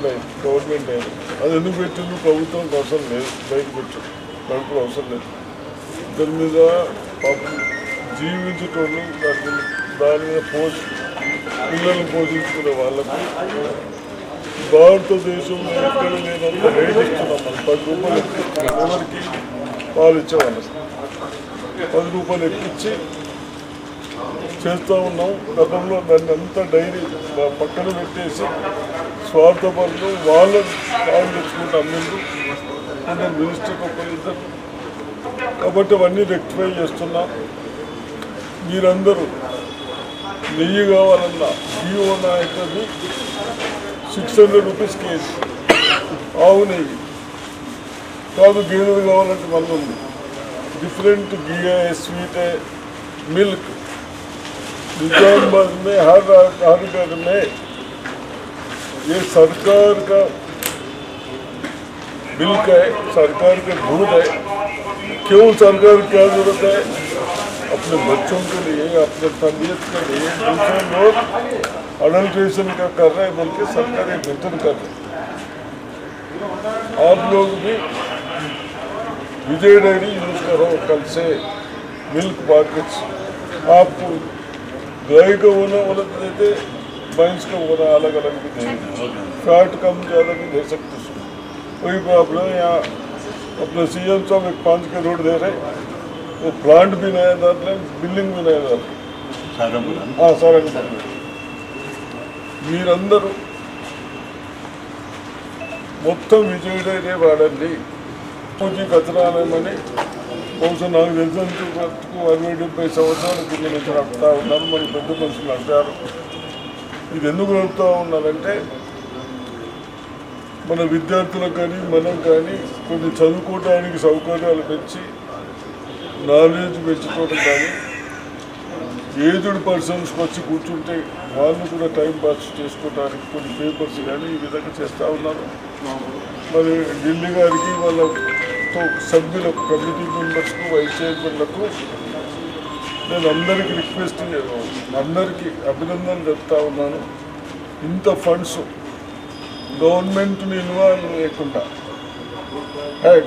గవర్నమెంట్ అయింది. అది ఎందుకు పెట్టింది? ప్రభుత్వం అవసరం లేదు, బయట పెట్టారు, మనకు అవసరం లేదు. దాని మీద పాపం జీవించేటోళ్ళు దాని మీద పిల్లల్ని పోషించుకునే వాళ్ళకు భారతదేశంలో ఎక్కడ లేనంత రేట్ ఇస్తున్నాం. మనం 10 రూపాయలు ఎక్కించి ఎవరికి పాలు ఇచ్చేవాళ్ళం 10 రూపాయలు ఎక్కించి చేస్తూ ఉన్నాం. గతంలో దాన్ని అంతా డైరీ పక్కన పెట్టేసి స్వార్థపరులు వాళ్ళు పాలు తెచ్చుకుంటూ అమ్మిండు కొంచెం మినిస్టర్కి ఒక్కరిద్దరు. కాబట్టి అవన్నీ రెక్టిఫై చేస్తున్నాం. మీరందరూ నెయ్యి కావాలన్నా డిఓ నాయకుని 600 రూపీస్ కేజీ ఆవు నెయ్యి కాదు, గేదెలు కావాలంటే మళ్ళీ ఉంది डिफरेंट घी है, स्वीट है, मिल्क निजामाबाद में हर घर में ये सरकार का मिल्क है, सरकार का दूध है। क्यों सरकार क्या जरूरत है? अपने बच्चों के लिए, अपने तबीयत के लिए दूसरे लोग अडल्ट्रेशन का कर रहे हैं, बल्कि सरकार एक बेहतर कर रहे हैं। आप लोग भी विजय डेयरी यूज करो। कल से मिल्क पैकेट्स आपको गाय का होना अलग देते, भैंस का होना अलग अलग भी देंगे, फैट कम ज़्यादा भी दे सकते, कोई प्रॉब्लम। यहाँ अपने सीएम साहब एक 5 करोड़ दे रहे, वो प्लांट भी नया डाल रहे, बिल्डिंग भी नया डाल रहे। हाँ सारा మీరందరూ మొత్తం విజయుడైతే వాడండి. పూజీ కచరాలేమని బహుశా నాకు తెలిసినంత వరకు 60-70 సంవత్సరాల కింద నుంచి నడుపుతూ ఉన్నారు. మన పెద్ద మనుషులు అంటారు. ఇది ఎందుకు నడుపుతూ ఉన్నారంటే మన విద్యార్థులకు కానీ మనం కానీ కొన్ని చదువుకోవడానికి సౌకర్యాలు పెంచి నాలెడ్జ్ పెంచుకోవడం కానీ ఏజ్డ్ పర్సన్స్కి వచ్చి కూర్చుంటే వాళ్ళు కూడా టైం పాస్ చేసుకోవడానికి కొన్ని పేపర్స్ కానీ ఈ విధంగా చేస్తూ ఉన్నారు. మరి ఢిల్లీ గారికి వాళ్ళతో సభ్యులకు కమిటీ మెంబర్స్కు వైస్ చైర్మన్లకు నేను అందరికీ రిక్వెస్ట్ అందరికీ అభినందనలు చెప్తా ఉన్నాను. ఇంత ఫండ్స్ గవర్నమెంట్ని ఇన్వాల్వ్ లేకుండా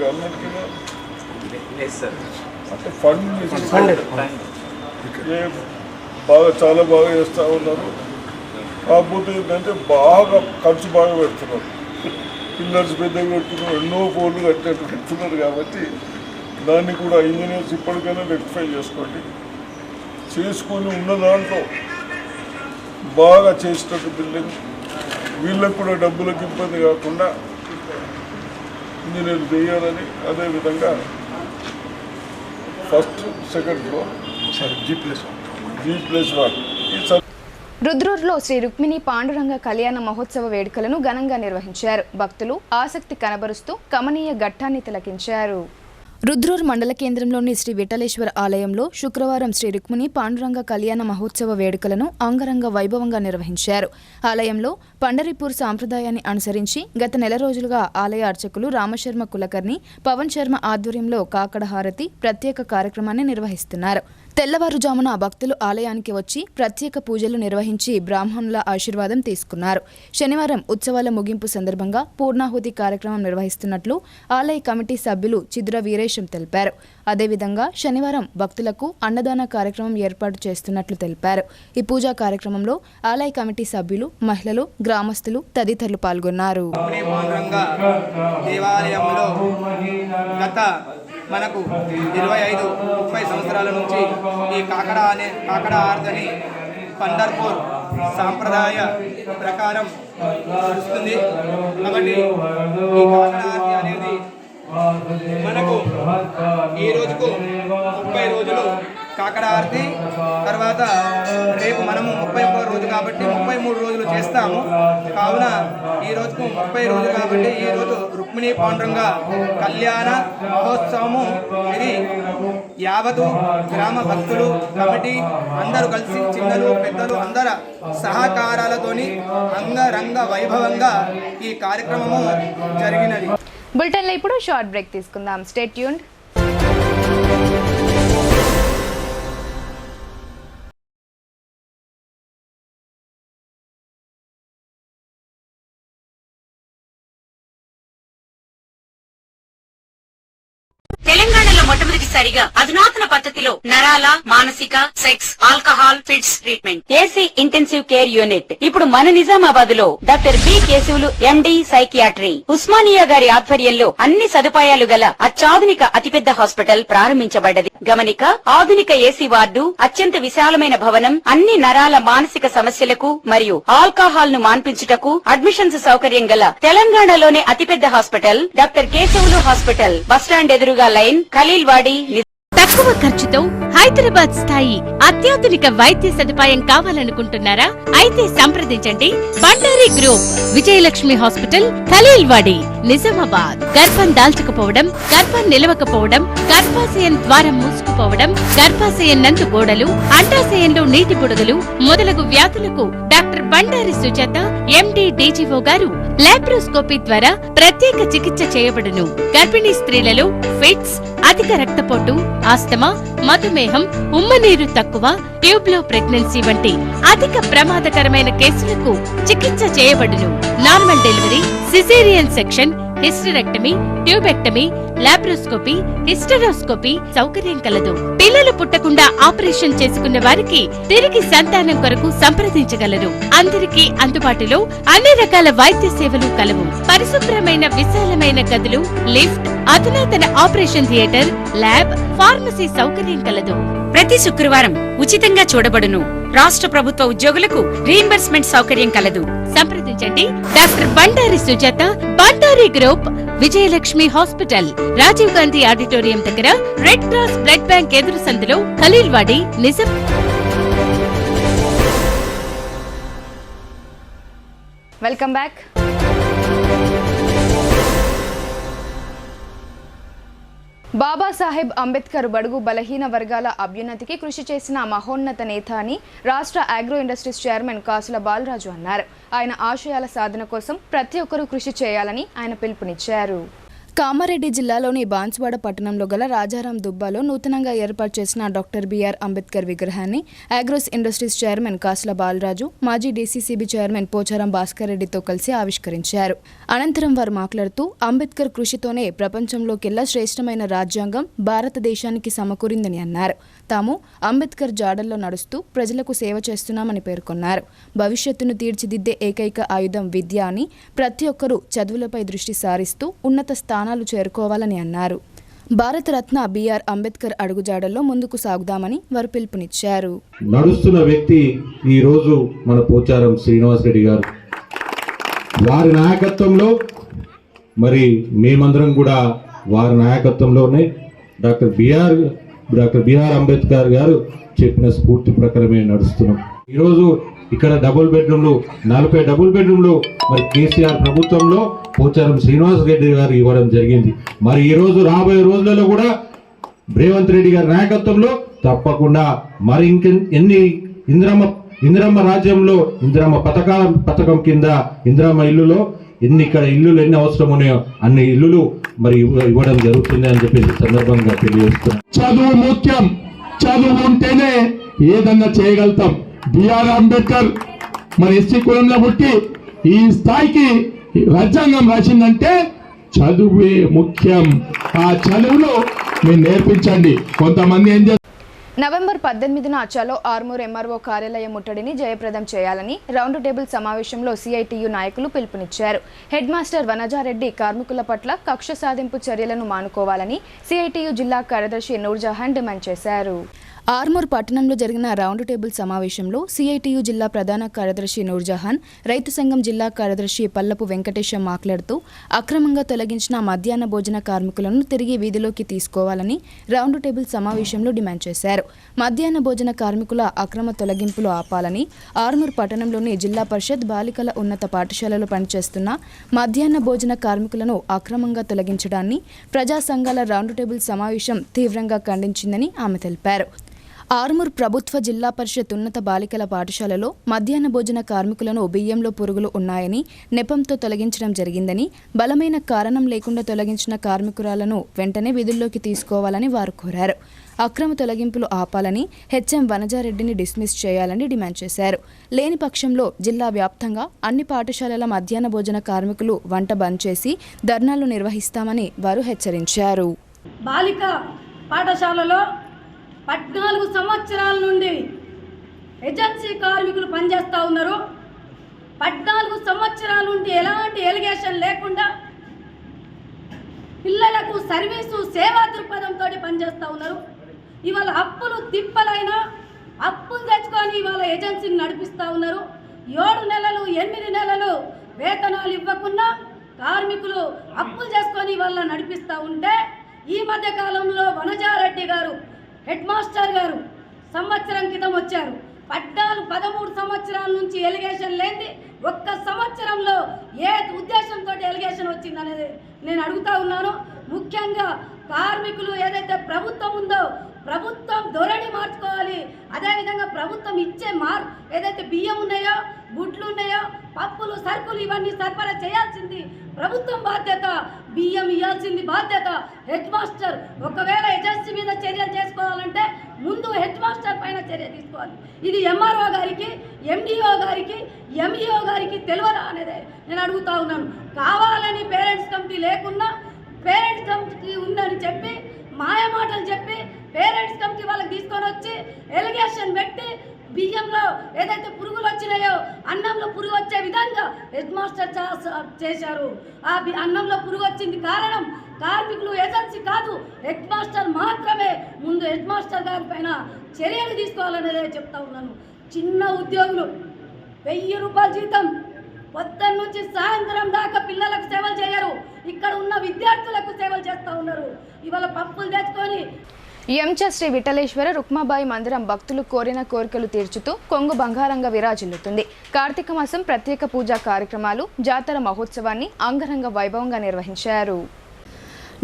గవర్నమెంట్కి అంటే ఫండ్ బాగా చాలా బాగా చేస్తూ ఉన్నారు. కాకపోతే ఏంటంటే బాగా ఖర్చు బాగా పెడుతున్నారు. పిల్లర్స్ పెద్దగా పెడుతున్నారు, ఎన్నో పోర్లు కట్టేట్టు పెడుతున్నారు. కాబట్టి దాన్ని కూడా ఇంజనీర్స్ ఇప్పటికైనా రెక్టిఫై చేసుకొని ఉన్న దాంట్లో బాగా చేసేటట్టు బిల్డింగ్ వీళ్ళకు కూడా డబ్బులకు ఇబ్బంది కాకుండా ఇంజనీర్లు చేయాలని. అదేవిధంగా ఫస్ట్ సెకండ్ ఫ్లోర్ G+1 రుద్రూరులో శ్రీ రుక్మిణి పాండురంగ కళ్యాణ మహోత్సవ వేడుకలను ఘనంగా నిర్వహించారు. భక్తులు ఆసక్తి కనబరుస్తూ కమనీయ ఘట్టాన్ని తిలకించారు. రుద్రూర్ మండల కేంద్రంలోని శ్రీ విఠలేశ్వర ఆలయంలో శుక్రవారం శ్రీ రుక్మిణి పాండురంగ కళ్యాణ మహోత్సవ వేడుకలను అంగరంగ వైభవంగా నిర్వహించారు. ఆలయంలో పండరిపూర్ సాంప్రదాయాన్ని అనుసరించి గత నెల రోజులుగా ఆలయ అర్చకులు రామశర్మ కులకర్ణి, పవన్ శర్మ ఆధ్వర్యంలో కాకడ హారతి ప్రత్యేక కార్యక్రమాన్ని నిర్వహిస్తున్నారు. తెల్లవారుజామున భక్తులు ఆలయానికి వచ్చి ప్రత్యేక పూజలు నిర్వహించి బ్రాహ్మణుల ఆశీర్వాదం తీసుకున్నారు. శనివారం ఉత్సవాల ముగింపు సందర్భంగా పూర్ణాహుతి కార్యక్రమం నిర్వహిస్తున్నట్లు ఆలయ కమిటీ సభ్యులు చిదుర వీరేశం తెలిపారు. అదేవిధంగా శనివారం భక్తులకు అన్నదాన కార్యక్రమం ఏర్పాటు చేస్తున్నట్లు తెలిపారు. ఈ పూజా కార్యక్రమంలో ఆలయ కమిటీ సభ్యులు, మహిళలు, గ్రామస్తులు తదితరులు పాల్గొన్నారు. మనకు 25-30 సంవత్సరాల నుంచి ఈ కాకడ ఆర్తని పండర్పూర్ సాంప్రదాయ ప్రకారం నడుస్తుంది. కాబట్టి ఈ కాకడ ఆర్తి అనేది మనకు ఈ రోజుకు 30 రోజులు కాకడ ఆర్తి, తర్వాత రేపు మనము 31వ రోజు కాబట్టి 33 రోజులు చేస్తాము. కావున ఈ రోజుకు 30 రోజులు కాబట్టి ఈ రోజు రుక్మిణి పాండురంగ కళ్యాణ మహోత్సవము. ఇది యావతు గ్రామ భక్తులు, కమిటీ అందరూ కలిసి చిన్నలు పెద్దలు అందరి సహకారాలతోని అంగరంగ వైభవంగా ఈ కార్యక్రమము జరిగినది. బులెటిన్లో ఇప్పుడు షార్ట్ బ్రేక్ తీసుకుందాం. Stay tuned. తెలంగాణలో మొట్టమొదటిసారిగా అధునాతన పద్ధతిలో నరాల, మానసిక, sex, alcohol, fits treatment, AC intensive care unit ఇప్పుడు మన నిజామాబాద్ లో doctor B Keshavulu MD psychiatry, Osmania గారి ఆధ్వర్యంలో అన్ని సదుపాయాలు గల అత్యాధునిక అతిపెద్ద హాస్పిటల్ ప్రారంభించబడ్డది. గమనిక, ఆధునిక ఏసీ వార్డు, అత్యంత విశాలమైన భవనం, అన్ని నరాల మానసిక సమస్యలకు మరియు ఆల్కహాల్ ను మాన్పించుటకు అడ్మిషన్స్ సౌకర్యం గల తెలంగాణలోనే అతిపెద్ద hospital doctor Keshavulu hospital, bus stand ఎదురుగా లైన్, ఖలీల్వాడి. తక్కువ ఖర్చుతో హైదరాబాద్ స్థాయి అత్యాధునిక వైద్య సదుపాయం కావాలనుకుంటున్నారా? అయితే సంప్రదించండి బండారి గ్రూప్, విజయలక్ష్మి హాస్పిటల్, ఖలీల్వాడి, నిజామాబాద్. గర్భం దాల్చకపోవడం, గర్భం నిలవకపోవడం, గర్భాశయం ద్వారం మూసుకుపోవడం, గర్భాశయం నందు గోడలు, అండాశయంలో నీటి బుడగలు మొదలగు వ్యాధులకు డాక్టర్ బండారి సుజాత ఎండి డీజీఓ గారు లాప్రోస్కోపీ ద్వారా ప్రత్యేక చికిత్స చేయబడును. గర్భిణీ స్త్రీలలో ఫిట్స్, అధిక రక్తపోటు, ఆస్తమా, మధుమేహం, ఉమ్మనీరు తక్కువ, ట్యూబ్లో ప్రెగ్నెన్సీ వంటి అధిక ప్రమాదకరమైన కేసులకు చికిత్స చేయబడును. Normal delivery, caesarean section, hysterectomy, tubectomy, laparoscopy, hysteroscopy సౌకర్యం కలదు. పిల్లలు పుట్టకుండా ఆపరేషన్ చేసుకున్న వారికి తిరిగి సంతానం కొరకు సంప్రదించగలరు. అందరికీ అందుబాటులో అన్ని రకాల వైద్య సేవలు కలవు. పరిశుభ్రమైన విశాలమైన గదులు, లిఫ్ట్, అధునాతన ఆపరేషన్ థియేటర్, ల్యాబ్, ఫార్మసీ సౌకర్యం కలదు. ప్రతి శుక్రవారం ఉచితంగా చూడబడును. రాష్ట్ర ప్రభుత్వ ఉద్యోగులకు రీయింబర్స్మెంట్ సౌకర్యం కలదు. సంప్రదించండి doctor Bandari Sujatha, Bandari group, Vijayalakshmi hospital, Rajiv Gandhi auditorium దగ్గర, రెడ్ క్రాస్ బ్లడ్ బ్యాంక్ ఎదురు సందులో, ఖలీల్వాడి, నిజాం. Welcome back. బాబాసాహెబ్ అంబేద్కర్ బడుగు బలహీన వర్గాల అభ్యున్నతికి కృషి చేసిన మహోన్నత నేత అని రాష్ట్ర అగ్రో ఇండస్ట్రీస్ చైర్మన్ కాసుల బాలరాజు అన్నారు. ఆయన ఆశయాల సాధన కోసం ప్రతి ఒక్కరూ కృషి చేయాలని ఆయన పిలుపునిచ్చారు. కామారెడ్డి జిల్లాలోని బాన్సువాడ పట్టణంలో గల రాజారాం దుబ్బాలో నూతనంగా ఏర్పాటు చేసిన డాక్టర్ బిఆర్ అంబేద్కర్ విగ్రహాన్ని అగ్రోస్ ఇండస్ట్రీస్ చైర్మన్ కాసుల బాలరాజు, మాజీ డీసీసీబీ చైర్మన్ పోచారం భాస్కర్ రెడ్డితో కలిసి ఆవిష్కరించారు. అనంతరం వారు మాట్లాడుతూ అంబేద్కర్ కృషితోనే ప్రపంచంలోకెల్లా శ్రేష్టమైన రాజ్యాంగం భారతదేశానికి సమకూరిందని అన్నారు. తాము అంబేద్కర్ జాడల్లో నడుస్తూ ప్రజలకు సేవ చేస్తున్నామని పేర్కొన్నారు. భవిష్యత్తును తీర్చిదిద్దే ఏకైక ఆయుధం విద్య అని, ప్రతి ఒక్కరూ చదువులపై దృష్టి సారిస్తూ ఉన్నత స్థానాలు చేరుకోవాలని అన్నారు. భారతరత్న బిఆర్ అంబేద్కర్ అడుగుజాడల్లో ముందుకు సాగుదామని వారు పిలుపునిచ్చారు. నడుస్తున్న వ్యక్తి ఈ రోజు మన పోచారం శ్రీనివాస్ రెడ్డి గారు. వారి నాయకత్వంలో మరి మేమందరం కూడా వారి నాయకత్వంలోనే డాక్టర్ బిఆర్ అంబేద్కర్ గారు చెప్పిన స్ఫూర్తి ప్రకారమే నడుస్తున్నాం. ఈరోజు ఇక్కడ 40 డబుల్ బెడ్రూమ్లు మరి కేసీఆర్ ప్రభుత్వంలో పోచారం శ్రీనివాస్ రెడ్డి గారు ఇవ్వడం జరిగింది. మరి ఈ రోజు రాబోయే రోజులలో కూడా రేవంత్ రెడ్డి గారి నాయకత్వంలో తప్పకుండా మరి ఎన్ని ఇందిరమ్మ రాజ్యంలో ఇందిరమ్మ పథకం కింద ఇందిరమ్మ ఇల్లులో ఇక్కడ ఇల్లులు ఎన్ని అవసరం ఉన్నాయో అన్ని ఇల్లులు మరి ఇవ్వడం జరుగుతుంది అని చెప్పి సందర్భంగా తెలియజేస్తున్నాం. చదువు ముఖ్యం. చదువు ఉంటేనే ఏదన్నా చేయగలుగుతాం. బిఆర్ అంబేద్కర్ మరి ఎస్సీ కులంలో పుట్టి ఈ స్థాయికి రాజ్యాంగం రాసిందంటే చదువే ముఖ్యం. ఆ చదువులో మీరు నేర్పించండి. కొంతమంది ఏం చేస్తారు, నవంబర్ 18న చలో ఆర్మూర్ ఎంఆర్ఓ కార్యాలయ ముట్టడిని జయప్రదం చేయాలని రౌండ్ టేబుల్ సమావేశంలో సిఐటియు నాయకులు పిలుపునిచ్చారు. హెడ్ మాస్టర్ వనజారెడ్డి కార్మికుల పట్ల కక్ష సాధింపు చర్యలను మానుకోవాలని సిఐటియు జిల్లా కార్యదర్శి నూర్జహాన్ డిమాండ్ చేశారు. ఆర్మూర్ పట్టణంలో జరిగిన రౌండ్ టేబుల్ సమావేశంలో సిఐటియు జిల్లా ప్రధాన కార్యదర్శి నూర్జహాన్, రైతు సంఘం జిల్లా కార్యదర్శి పల్లపు వెంకటేశం మాట్లాడుతూ అక్రమంగా తొలగించిన మధ్యాహ్న భోజన కార్మికులను తిరిగి వీధిలోకి తీసుకోవాలని రౌండ్ టేబుల్ సమావేశంలో డిమాండ్ చేశారు. మధ్యాహ్న భోజన కార్మికుల అక్రమ తొలగింపులు ఆపాలని, ఆర్మూర్ పట్టణంలోని జిల్లా పరిషత్ బాలికల ఉన్నత పాఠశాలలో పనిచేస్తున్న మధ్యాహ్న భోజన కార్మికులను అక్రమంగా తొలగించడాన్ని ప్రజా సంఘాల రౌండ్ టేబుల్ సమావేశం తీవ్రంగా ఖండించిందని ఆమె తెలిపారు. ఆర్మూర్ ప్రభుత్వ జిల్లా పరిషత్ ఉన్నత బాలికల పాఠశాలలో మధ్యాహ్న భోజన కార్మికులను బియ్యంలో పురుగులు ఉన్నాయని నెపంతో తొలగించడం జరిగిందని, బలమైన కారణం లేకుండా తొలగించిన కార్మికురాలను వెంటనే విధుల్లోకి తీసుకోవాలని వారు కోరారు. అక్రమ తొలగింపులు ఆపాలని, హెచ్ఎం వనజారెడ్డిని డిస్మిస్ చేయాలని డిమాండ్ చేశారు. లేని పక్షంలో జిల్లా వ్యాప్తంగా అన్ని పాఠశాలల మధ్యాహ్న భోజన కార్మికులు వంట బంద్ చేసి ధర్నాలు నిర్వహిస్తామని వారు హెచ్చరించారు. బాలిక పాఠశాలలో 14 సంవత్సరాల నుండి ఏజెన్సీ కార్మికులు పనిచేస్తూ ఉన్నారు. 14 సంవత్సరాల నుండి ఎలాంటి ఎలిగేషన్ లేకుండా పిల్లలకు సర్వీసు సేవా దృక్పథంతో పనిచేస్తూ ఉన్నారు. ఇవాళ అప్పులు తిప్పలైనా అప్పులు తెచ్చుకొని ఇవాళ ఏజెన్సీని నడిపిస్తూ ఉన్నారు. 7 నెలలు 8 నెలలు వేతనాలు ఇవ్వకుండా కార్మికులు అప్పులు చేసుకొని ఇవాళ నడిపిస్తూ ఉంటే, ఈ మధ్య కాలంలో వనజారెడ్డి గారు హెడ్ మాస్టర్ గారు సంవత్సరం క్రితం వచ్చారు. 13 సంవత్సరాల నుంచి ఎలిగేషన్ లేని ఒక్క సంవత్సరంలో ఏ ఉద్దేశంతో ఎలిగేషన్ వచ్చిందనేది నేను అడుగుతా ఉన్నాను. ముఖ్యంగా కార్మికులు ఏదైతే ప్రభుత్వం ఉందో ప్రభుత్వం ధోరణి మార్చుకోవాలి. అదేవిధంగా ప్రభుత్వం ఇచ్చే ఏదైతే బియ్యం ఉన్నాయో, గుడ్లు ఉన్నాయో, పప్పులు, సరుకులు ఇవన్నీ సరఫరా చేయాల్సింది ప్రభుత్వం బాధ్యత. బియ్యం ఇవ్వాల్సింది బాధ్యత హెడ్ మాస్టర్. ఒకవేళ ఏజెన్సీ మీద చర్యలు చేసుకోవాలంటే ముందు హెడ్ మాస్టర్ పైన చర్య తీసుకోవాలి. ఇది ఎంఆర్ఓ గారికి, ఎండిఓ గారికి, ఎంఈఓ గారికి తెలియదా అనేది నేను అడుగుతా ఉన్నాను. కావాలని పేరెంట్స్ కమిటీ లేకున్నా పేరెంట్స్ కమిటీ ఉందని చెప్పి మాయ మాటలు చెప్పి పేరెంట్స్ కమిటీ వాళ్ళకి తీసుకొని వచ్చి ఎలిగేషన్ పెట్టి బియ్యంలో ఏదైతే పురుగులు వచ్చినాయో అన్నంలో పురుగు వచ్చే విధంగా హెడ్ మాస్టర్ చేశారు. ఆ అన్నంలో పురుగు వచ్చింది కారణం కార్మికులు ఏజెన్సీ కాదు, హెడ్ మాస్టర్ మాత్రమే. ముందు హెడ్ మాస్టర్ గారి పైన చర్యలు తీసుకోవాలనేదే చెప్తా ఉన్నాను. చిన్న ఉద్యోగులు 1000 రూపాయల జీతం, పొద్దున్న నుంచి సాయంత్రం దాకా పిల్లలకు సేవలు చేయరు, ఇక్కడ ఉన్న విద్యార్థులకు సేవలు చేస్తూ ఉన్నారు. ఇవాళ పప్పులు తెచ్చుకొని ఎంచ శ్రీ విఠలేశ్వర రుక్మాబాయి మందిరం భక్తులు కోరిన కోరికలు తీర్చుతూ కొంగు బంగారంగా విరాజిల్లుతుంది. కార్తీక మాసం ప్రత్యేక పూజా కార్యక్రమాలు, జాతర మహోత్సవాన్ని అంగరంగ వైభవంగా నిర్వహించారు.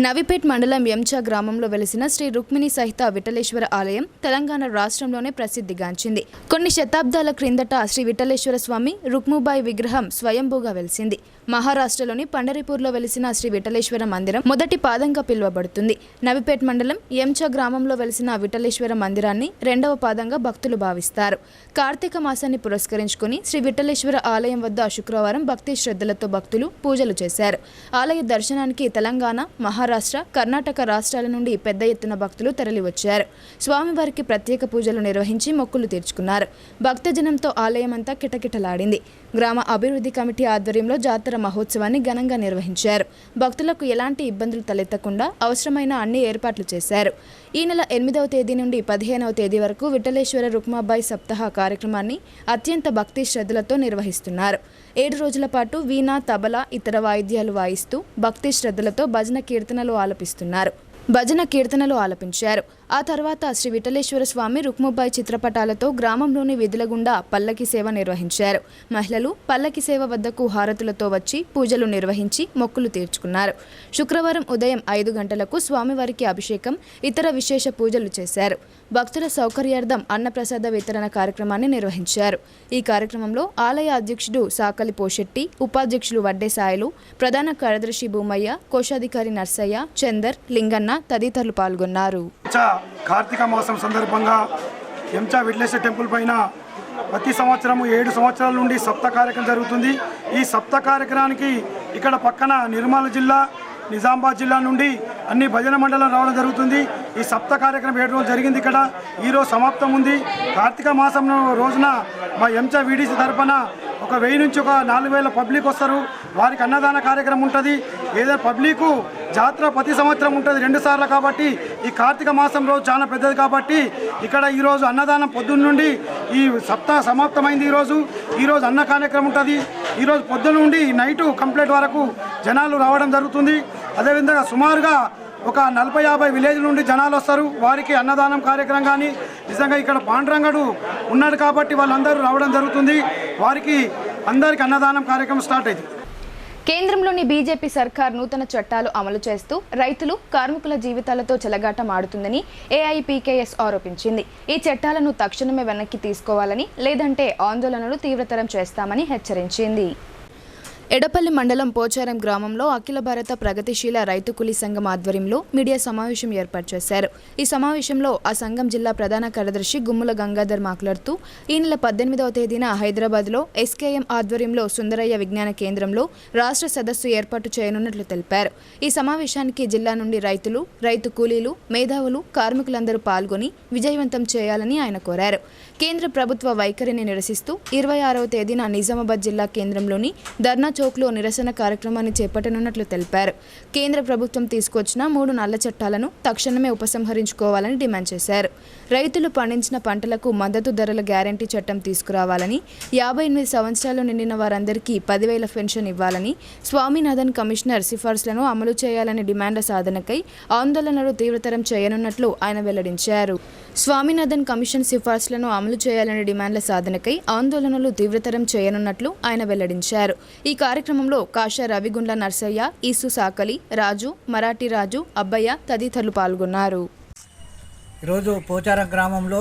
నవిపేట్ మండలం ఎంచా గ్రామంలో వెలిసిన శ్రీ రుక్మిణి సహిత విఠలేశ్వర ఆలయం తెలంగాణ రాష్ట్రంలోనే ప్రసిద్ధిగాంచింది. కొన్ని శతాబ్దాల క్రిందట శ్రీ విఠలేశ్వర స్వామి రుక్ముబాయి విగ్రహం స్వయంభూగా వెలిసింది. మహారాష్ట్రలోని పండరిపూర్లో వెలిసిన శ్రీ విఠలేశ్వర మందిరం మొదటి పాదంగా పిలువబడుతుంది. నవిపేట్ మండలం ఎంచా గ్రామంలో వెలిసిన విఠలేశ్వర మందిరాన్ని రెండవ పాదంగా భక్తులు భావిస్తారు. కార్తీక మాసాన్ని పురస్కరించుకుని శ్రీ విఠలేశ్వర ఆలయం వద్ద శుక్రవారం భక్తి శ్రద్ధలతో భక్తులు పూజలు చేశారు. ఆలయ దర్శనానికి తెలంగాణ, మహారాష్ట్ర, కర్ణాటక రాష్ట్రాల నుండి పెద్ద ఎత్తున భక్తులు తరలివచ్చారు. స్వామివారికి ప్రత్యేక పూజలు నిర్వహించి మొక్కులు తీర్చుకున్నారు. భక్తజనంతో ఆలయమంతా కిటకిటలాడింది. గ్రామ అభివృద్ధి కమిటీ ఆధ్వర్యంలో జాతర మహోత్సవాన్ని ఘనంగా నిర్వహించారు. భక్తులకు ఎలాంటి ఇబ్బందులు తలెత్తకుండా అవసరమైన అన్ని ఏర్పాట్లు చేశారు. ఈ నెల 8వ తేదీ నుండి 15వ తేదీ వరకు విఠలేశ్వర రుక్మాబాయి సప్తాహ కార్యక్రమాన్ని అత్యంత భక్తి శ్రద్ధలతో నిర్వహిస్తున్నారు. 7 రోజుల పాటు వీణ, తబలా, ఇతర వాయిద్యాలు వాయిస్తూ భక్తి శ్రద్ధలతో భజన కీర్తనలు ఆలపించారు. ఆ తర్వాత శ్రీ విఠలేశ్వర స్వామి రుక్ముబాయి చిత్రపటాలతో గ్రామంలోని వీధుల గుండా పల్లకి సేవ నిర్వహించారు. మహిళలు పల్లకి సేవ వద్దకు హారతులతో వచ్చి పూజలు నిర్వహించి మొక్కులు తీర్చుకున్నారు. శుక్రవారం ఉదయం 5 గంటలకు స్వామివారికి అభిషేకం, ఇతర విశేష పూజలు చేశారు. భక్తుల సౌకర్యార్థం అన్నప్రసాద వితరణ కార్యక్రమాన్ని నిర్వహించారు. ఈ కార్యక్రమంలో ఆలయ అధ్యక్షుడు సాకలి పోషెట్టి, ఉపాధ్యక్షులు వడ్డే సాయలు, ప్రధాన కార్యదర్శి భూమయ్య, కోశాధికారి నర్సయ్య, చందర్, లింగన్న తదితరులు పాల్గొన్నారు. కార్తీక మాసం సందర్భంగా ఎంచా విఠలేశ్వర టెంపుల్ పైన ప్రతి సంవత్సరము 7 సంవత్సరాల నుండి సప్త కార్యక్రమం జరుగుతుంది. ఈ సప్త కార్యక్రమానికి ఇక్కడ పక్కన నిర్మల్ జిల్లా, నిజామాబాద్ జిల్లా నుండి అన్ని భజన మండలం రావడం జరుగుతుంది. ఈ సప్త కార్యక్రమం 7 రోజులు జరిగింది. ఇక్కడ ఈరోజు సమాప్తం ఉంది. కార్తీక మాసం రోజున మా ఎంచా వీడీసీ తరఫున ఒక 1000 నుంచి ఒక 4000 పబ్లిక్ వస్తారు. వారికి అన్నదాన కార్యక్రమం ఉంటుంది. ఏదైనా పబ్లిక్ జాతర ప్రతి సంవత్సరం ఉంటుంది 2 సార్లు కాబట్టి ఈ కార్తీక మాసం రోజు చాలా పెద్దది కాబట్టి ఇక్కడ ఈరోజు అన్నదానం పొద్దున్న నుండి ఈ సప్తాహ సమాప్తమైంది. ఈరోజు అన్న కార్యక్రమం ఉంటుంది. ఈరోజు పొద్దున్న నుండి నైటు కంప్లీట్ వరకు జనాలు రావడం జరుగుతుంది. అదేవిధంగా సుమారుగా ఒక 40-50 విలేజ్ నుండి జనాలు వస్తారు. వారికి అన్నదానం కార్యక్రమం కానీ నిజంగా ఇక్కడ పాండురంగడు ఉన్నాడు కాబట్టి వాళ్ళందరూ రావడం జరుగుతుంది. వారికి అందరికీ అన్నదానం కార్యక్రమం స్టార్ట్ అయింది. కేంద్రంలోని బీజేపీ సర్కార్ నూతన చట్టాలు అమలు చేస్తూ రైతులు, కార్మికుల జీవితాలతో చెలగాటం ఆడుతుందని ఏఐపీకేఎస్ ఆరోపించింది. ఈ చట్టాలను తక్షణమే వెనక్కి తీసుకోవాలని, లేదంటే ఆందోళనలు తీవ్రతరం చేస్తామని హెచ్చరించింది. ఎడపల్లి మండలం పోచారం గ్రామంలో అఖిల భారత ప్రగతిశీల రైతు కూలీ సంఘం ఆధ్వర్యంలో మీడియా సమావేశం ఏర్పాటు చేశారు. ఈ సమావేశంలో ఆ సంఘం జిల్లా ప్రధాన కార్యదర్శి గుమ్ముల గంగాధర్ మాట్లాడుతూ ఈ నెల 18వ తేదీన హైదరాబాద్లో ఎస్కేఎం ఆధ్వర్యంలో సుందరయ్య విజ్ఞాన కేంద్రంలో రాష్ట్ర సదస్సు ఏర్పాటు చేయనున్నట్లు తెలిపారు. ఈ సమావేశానికి జిల్లా నుండి రైతులు, రైతు కూలీలు, మేధావులు, కార్మికులందరూ పాల్గొని విజయవంతం చేయాలని ఆయన కోరారు. కేంద్ర ప్రభుత్వ వైఖరిని నిరసిస్తూ 26వ తేదీన నిజామాబాద్ జిల్లా కేంద్రంలోని ధర్నా చౌక్లో నిరసన కార్యక్రమాన్ని చేపట్టనున్నట్లు తెలిపారు. కేంద్ర ప్రభుత్వం తీసుకొచ్చిన 3 నల్ల చట్టాలను తక్షణమే ఉపసంహరించుకోవాలని డిమాండ్ చేశారు. రైతులు పండించిన పంటలకు మద్దతు ధరల గ్యారంటీ చట్టం తీసుకురావాలని, 58 సంవత్సరాలు నిండిన వారందరికీ 10,000 పెన్షన్ ఇవ్వాలని, స్వామినాథన్ కమిషనర్ సిఫార్సులను అమలు చేయాలని డిమాండ్ల సాధనకై ఆందోళనలు తీవ్రతరం చేయనున్నట్లు ఆయన వెల్లడించారు. స్వామినాథన్ కమిషన్ సిఫార్సులను అమలు చేయాలని డిమాండ్ల సాధనకై ఆందోళనలు తీవ్రతరం చేయనున్నట్లు ఆయన వెల్లడించారు. ఈ కార్యక్రమంలో కాశా రవిగుండ్ల నర్సయ్య, ఈసు సాకలి, రాజు, మరాఠీ రాజు, అబ్బయ్య తదితరులు పాల్గొన్నారు. ఈరోజు పోచారం గ్రామంలో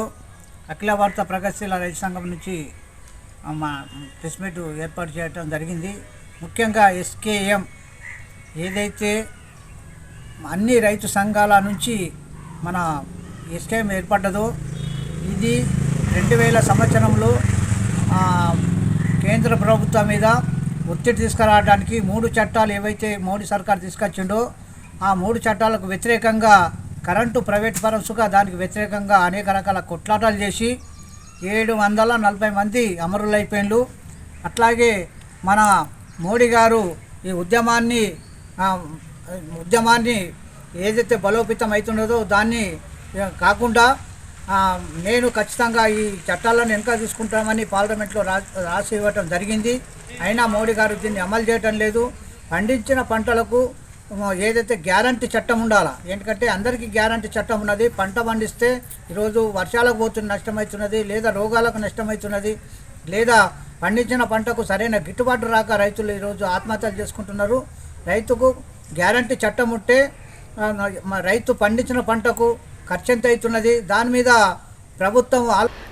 అఖిల భారత ప్రగతిశీల రైతు సంఘం నుంచి మా ప్రెస్ మీట్ ఏర్పాటు చేయడం జరిగింది. ముఖ్యంగా ఎస్కేఎం ఏదైతే అన్ని రైతు సంఘాల నుంచి మన ఎస్కేఎం ఏర్పడ్డదో ఇది 2000 సంవత్సరంలో కేంద్ర ప్రభుత్వం మీద ఒత్తిడి తీసుకురావడానికి 3 చట్టాలు ఏవైతే మోడీ సర్కార్ తీసుకొచ్చిండో ఆ 3 చట్టాలకు వ్యతిరేకంగా కరెంటు ప్రైవేట్ పరసుగా దానికి వ్యతిరేకంగా అనేక రకాల కొట్లాటాలు చేసి 740 మంది అమరులైపోయినారు. అట్లాగే మన మోడీ గారు ఈ ఉద్యమాన్ని ఏదైతే బలోపేతం అవుతున్నదో దాన్ని కాకుండా నేను ఖచ్చితంగా ఈ చట్టాలను వెనక తీసుకుంటామని పార్లమెంట్లో రాసి ఇవ్వటం జరిగింది. అయినా మోడీ గారు దీన్ని అమలు చేయటం లేదు. పండించిన పంటలకు ఏదైతే గ్యారంటీ చట్టం ఉండాలా, ఎందుకంటే అందరికీ గ్యారంటీ చట్టం ఉన్నది. పంట పండిస్తే ఈరోజు వర్షాలకు పోతున్న నష్టమవుతున్నది, లేదా రోగాలకు నష్టమవుతున్నది, లేదా పండించిన పంటకు సరైన గిట్టుబాటు రాక రైతులు ఈరోజు ఆత్మహత్యలు చేసుకుంటున్నారు. రైతుకు గ్యారంటీ చట్టం ఉంటే రైతు పండించిన పంటకు ఖర్చు ఎంత అవుతున్నది దాని మీద ప్రభుత్వం.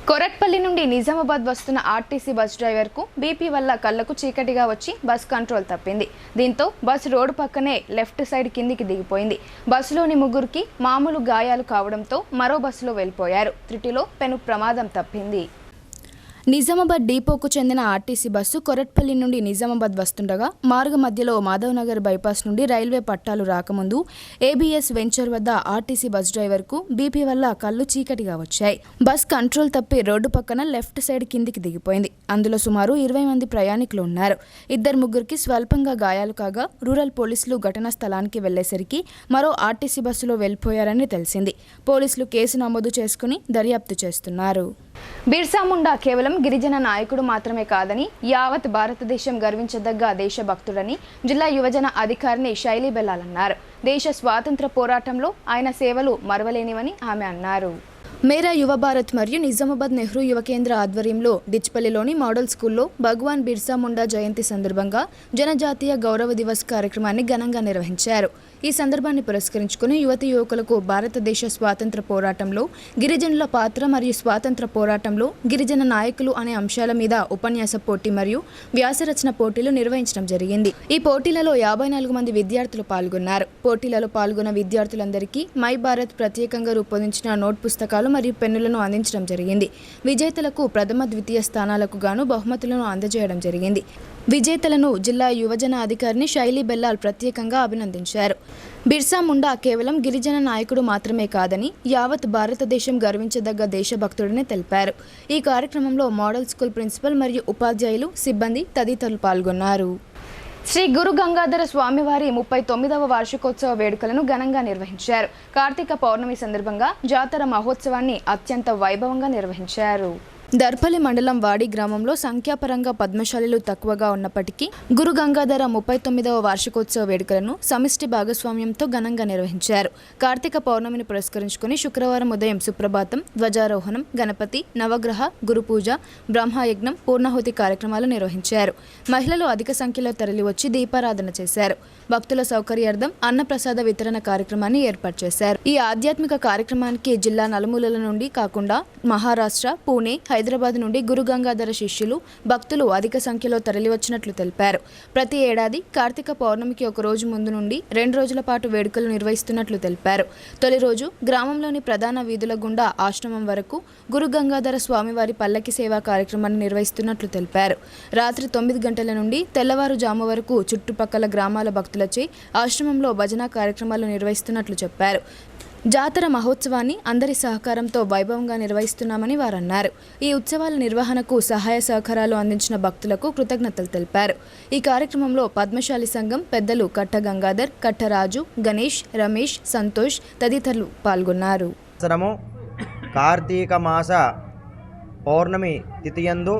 కొరట్పల్లి నుండి నిజామాబాద్ వస్తున్న ఆర్టీసీ బస్ డ్రైవర్కు బీపీ వల్ల కళ్లకు చీకటిగా వచ్చి బస్ కంట్రోల్ తప్పింది. దీంతో బస్సు రోడ్డు పక్కనే లెఫ్ట్ సైడ్ కిందికి దిగిపోయింది. బస్సులోని 3గురికి మామూలు గాయాలు కావడంతో మరో బస్సులో వెళ్లిపోయారు. త్రుటిలో పెను ప్రమాదం తప్పింది. నిజామాబాద్ డిపోకు చెందిన ఆర్టీసీ బస్సు కొరట్పల్లి నుండి నిజామాబాద్ వస్తుండగా మార్గ మధ్యలో మాధవ్ నగర్ బైపాస్ నుండి రైల్వే పట్టాలు రాకముందు ఏబీఎస్ వెంచర్ వద్ద ఆర్టీసీ బస్ డ్రైవర్కు బీపీ వల్ల కళ్ళు చీకటిగా వచ్చాయి. బస్ కంట్రోల్ తప్పి రోడ్డు పక్కన లెఫ్ట్ సైడ్ కిందికి దిగిపోయింది. అందులో సుమారు 20 మంది ప్రయాణికులు ఉన్నారు. 2-3గురికి స్వల్పంగా గాయాలు కాగా రూరల్ పోలీసులు ఘటనా స్థలానికి వెళ్లేసరికి మరో ఆర్టీసీ బస్సులో వెళ్లిపోయారని తెలిసింది. పోలీసులు కేసు నమోదు చేసుకుని దర్యాప్తు చేస్తున్నారు. బిర్సా ముండా కేవలం గిరిజన నాయకుడు మాత్రమే కాదని యావత్ భారతదేశం గర్వించదగ్గ దేశభక్తుడని జిల్లా యువజన అధికారిని శైలీ బెల్లాల్ అన్నారు. దేశ స్వాతంత్ర పోరాటంలో ఆయన సేవలు మరవలేనివని ఆమె అన్నారు. మేరా యువ భారత్ మరియు నిజామాబాద్ నెహ్రూ యువ కేంద్ర ఆధ్వర్యంలో డిచ్పల్లిలోని మోడల్ స్కూల్లో భగవాన్ బిర్సా ముండా జయంతి సందర్భంగా జనజాతీయ గౌరవ దివస్ కార్యక్రమాన్ని ఘనంగా నిర్వహించారు. ఈ సందర్భాన్ని పురస్కరించుకుని యువతి యువకులకు భారతదేశ స్వాతంత్ర పోరాటంలో గిరిజనుల పాత్ర మరియు స్వాతంత్ర పోరాటంలో గిరిజన నాయకులు అనే అంశాల మీద ఉపన్యాస పోటీ మరియు వ్యాసరచన పోటీలు నిర్వహించడం జరిగింది. ఈ పోటీలలో 54 మంది విద్యార్థులు పాల్గొన్నారు. పోటీలలో పాల్గొన్న విద్యార్థులందరికీ మై భారత్ ప్రత్యేకంగా రూపొందించిన నోట్ పుస్తకాలు మరియు పెన్నులను అందించడం జరిగింది. విజేతలకు ప్రథమ ద్వితీయ స్థానాలకు గాను బహుమతులను అందజేయడం జరిగింది. విజేతలను జిల్లా యువజన అధికారిని శైలీ బెల్లాల్ ప్రత్యేకంగా అభినందించారు. బిర్సా ముండా కేవలం గిరిజన నాయకుడు మాత్రమే కాదని యావత్ భారతదేశం గర్వించదగ్గ దేశభక్తుడని తెలిపారు. ఈ కార్యక్రమంలో మోడల్ స్కూల్ ప్రిన్సిపల్ మరియు ఉపాధ్యాయులు, సిబ్బంది తదితరులు పాల్గొన్నారు. శ్రీ గురు గంగాధర స్వామివారి 39వ వార్షికోత్సవ వేడుకలను ఘనంగా నిర్వహించారు. కార్తీక పౌర్ణమి సందర్భంగా జాతర మహోత్సవాన్ని అత్యంత వైభవంగా నిర్వహించారు. దర్పల్లి మండలం వాడి గ్రామంలో సంఖ్యాపరంగా పద్మశాలిలు తక్కువగా ఉన్నప్పటికీ గురు గంగాధర 39వ వార్షికోత్సవ వేడుకలను సమిష్టి భాగస్వామ్యంతో ఘనంగా నిర్వహించారు. కార్తీక పౌర్ణమిని పురస్కరించుకుని శుక్రవారం ఉదయం సుప్రభాతం, ధ్వజారోహణం, గణపతి, నవగ్రహ, గురుపూజ, బ్రహ్మయజ్ఞం, పూర్ణాహుతి కార్యక్రమాలు నిర్వహించారు. మహిళలు అధిక సంఖ్యలో తరలివచ్చి దీపారాధన చేశారు. భక్తుల సౌకర్యార్థం అన్నప్రసాద వితరణ కార్యక్రమాన్ని ఏర్పాటు చేశారు. ఈ ఆధ్యాత్మిక కార్యక్రమానికి జిల్లా నలుమూలల నుండి కాకుండా మహారాష్ట్ర, పూణే, హైదరాబాద్ నుండి గురు గంగాధర శిష్యులు, భక్తులు అధిక సంఖ్యలో తరలివచ్చినట్లు తెలిపారు. ప్రతి ఏడాది కార్తీక పౌర్ణమికి ఒక రోజు ముందు నుండి 2 రోజుల పాటు వేడుకలు నిర్వహిస్తున్నట్లు తెలిపారు. తొలి రోజు గ్రామంలోని ప్రధాన వీధుల గుండా ఆశ్రమం వరకు గురు గంగాధర స్వామివారి పల్లకి సేవా కార్యక్రమాన్ని నిర్వహిస్తున్నట్లు తెలిపారు. రాత్రి 9 గంటల నుండి తెల్లవారుజాము వరకు చుట్టుపక్కల గ్రామాల భక్తులచే ఆశ్రమంలో భజన కార్యక్రమాలు నిర్వహిస్తున్నట్లు చెప్పారు. జాతర మహోత్సవాన్ని అందరి సహకారంతో వైభవంగా నిర్వహిస్తున్నామని వారన్నారు. ఈ ఉత్సవాల నిర్వహణకు సహాయ సహకారాలు అందించిన భక్తులకు కృతజ్ఞతలు తెలిపారు. ఈ కార్యక్రమంలో పద్మశాలి సంఘం పెద్దలు కట్ట గంగాధర్, కట్టరాజు, గణేష్, రమేష్, సంతోష్ తదితరులు పాల్గొన్నారు. కార్తీక మాస పౌర్ణమి తిథియందు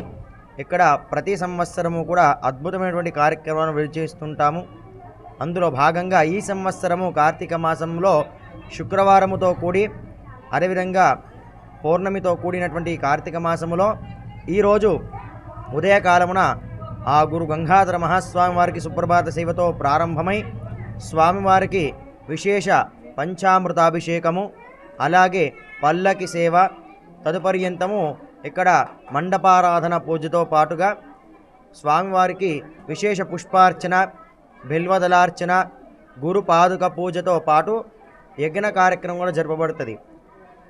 ఇక్కడ ప్రతి సంవత్సరము కూడా అద్భుతమైనటువంటి కార్యక్రమాలను విడిచేస్తుంటాము. అందులో భాగంగా ఈ సంవత్సరము కార్తీక మాసంలో శుక్రవారముతో కూడి అదేవిధంగా పౌర్ణమితో కూడినటువంటి కార్తీక మాసములో ఈరోజు ఉదయకాలమున ఆ గురు గంగాధర మహాస్వామి వారికి సుప్రభాత సేవతో ప్రారంభమై స్వామివారికి విశేష పంచామృతాభిషేకము, అలాగే పల్లకి సేవ, తదుపర్యంతము ఇక్కడ మండపారాధన పూజతో పాటుగా స్వామివారికి విశేష పుష్పార్చన, బిల్వదలార్చన, గురు పాదుక పూజతో పాటు యజ్ఞ కార్యక్రమం కూడా జరపబడుతుంది.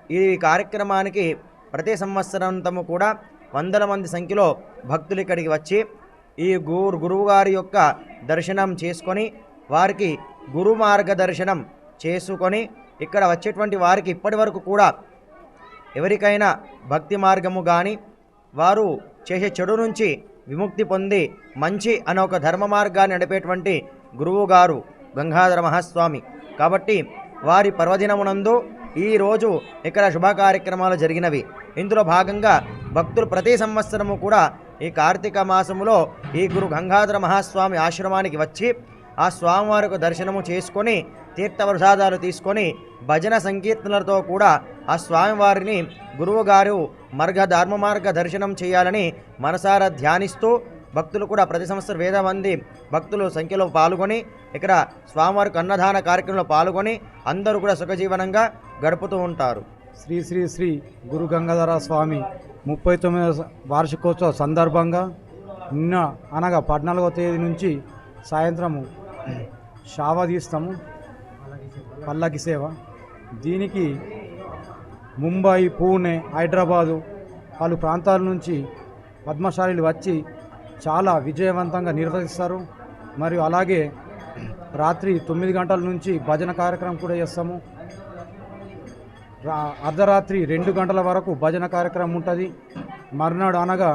ఈ కార్యక్రమానికి ప్రతి సంవత్సరంతము కూడా వందల మంది సంఖ్యలో భక్తులు ఇక్కడికి వచ్చి ఈ గురువు గారి యొక్క దర్శనం చేసుకొని వారికి గురు మార్గదర్శనం చేసుకొని ఇక్కడ వచ్చేటువంటి వారికి ఇప్పటి వరకు కూడా ఎవరికైనా భక్తి మార్గము కానీ వారు చేసే చెడు నుంచి విముక్తి పొంది మంచి అనే ఒక ధర్మ మార్గాన్ని నడిపేటువంటి గురువు గారు గంగాధర మహాస్వామి. కాబట్టి వారి పర్వదినమునందు ఈరోజు ఇక్కడ శుభ కార్యక్రమాలు జరిగినవి. ఇందులో భాగంగా భక్తులు ప్రతి సంవత్సరము కూడా ఈ కార్తీక మాసములో ఈ గురు గంగాధర మహాస్వామి ఆశ్రమానికి వచ్చి ఆ స్వామివారికి దర్శనము చేసుకొని తీర్థప్రసాదాలు తీసుకొని భజన సంకీర్తనలతో కూడా ఆ స్వామివారిని గురువుగారు ధర్మ మార్గ దర్శనం చేయాలని మనసారా ధ్యానిస్తూ భక్తులు కూడా ప్రతి సంవత్సరం వేల మంది భక్తులు సంఖ్యలో పాల్గొని ఇక్కడ స్వామివారికి అన్నదాన కార్యక్రమంలో పాల్గొని అందరూ కూడా సుఖజీవనంగా గడుపుతూ ఉంటారు. శ్రీ శ్రీ శ్రీ గురు గంగాధర స్వామి 39వ వార్షికోత్సవ సందర్భంగా నిన్న అనగా 14వ తేదీ నుంచి సాయంత్రము షావ తీస్తాము, పల్లకి సేవ. దీనికి ముంబై, పూణే, హైదరాబాదు పలు ప్రాంతాల నుంచి పద్మశాలీలు వచ్చి చాలా విజయవంతంగా నిర్వహిస్తారు. మరియు అలాగే రాత్రి 9 గంటల నుంచి భజన కార్యక్రమం కూడా చేస్తాము. అర్ధరాత్రి 2 గంటల వరకు భజన కార్యక్రమం ఉంటుంది. మర్నాడు అనగా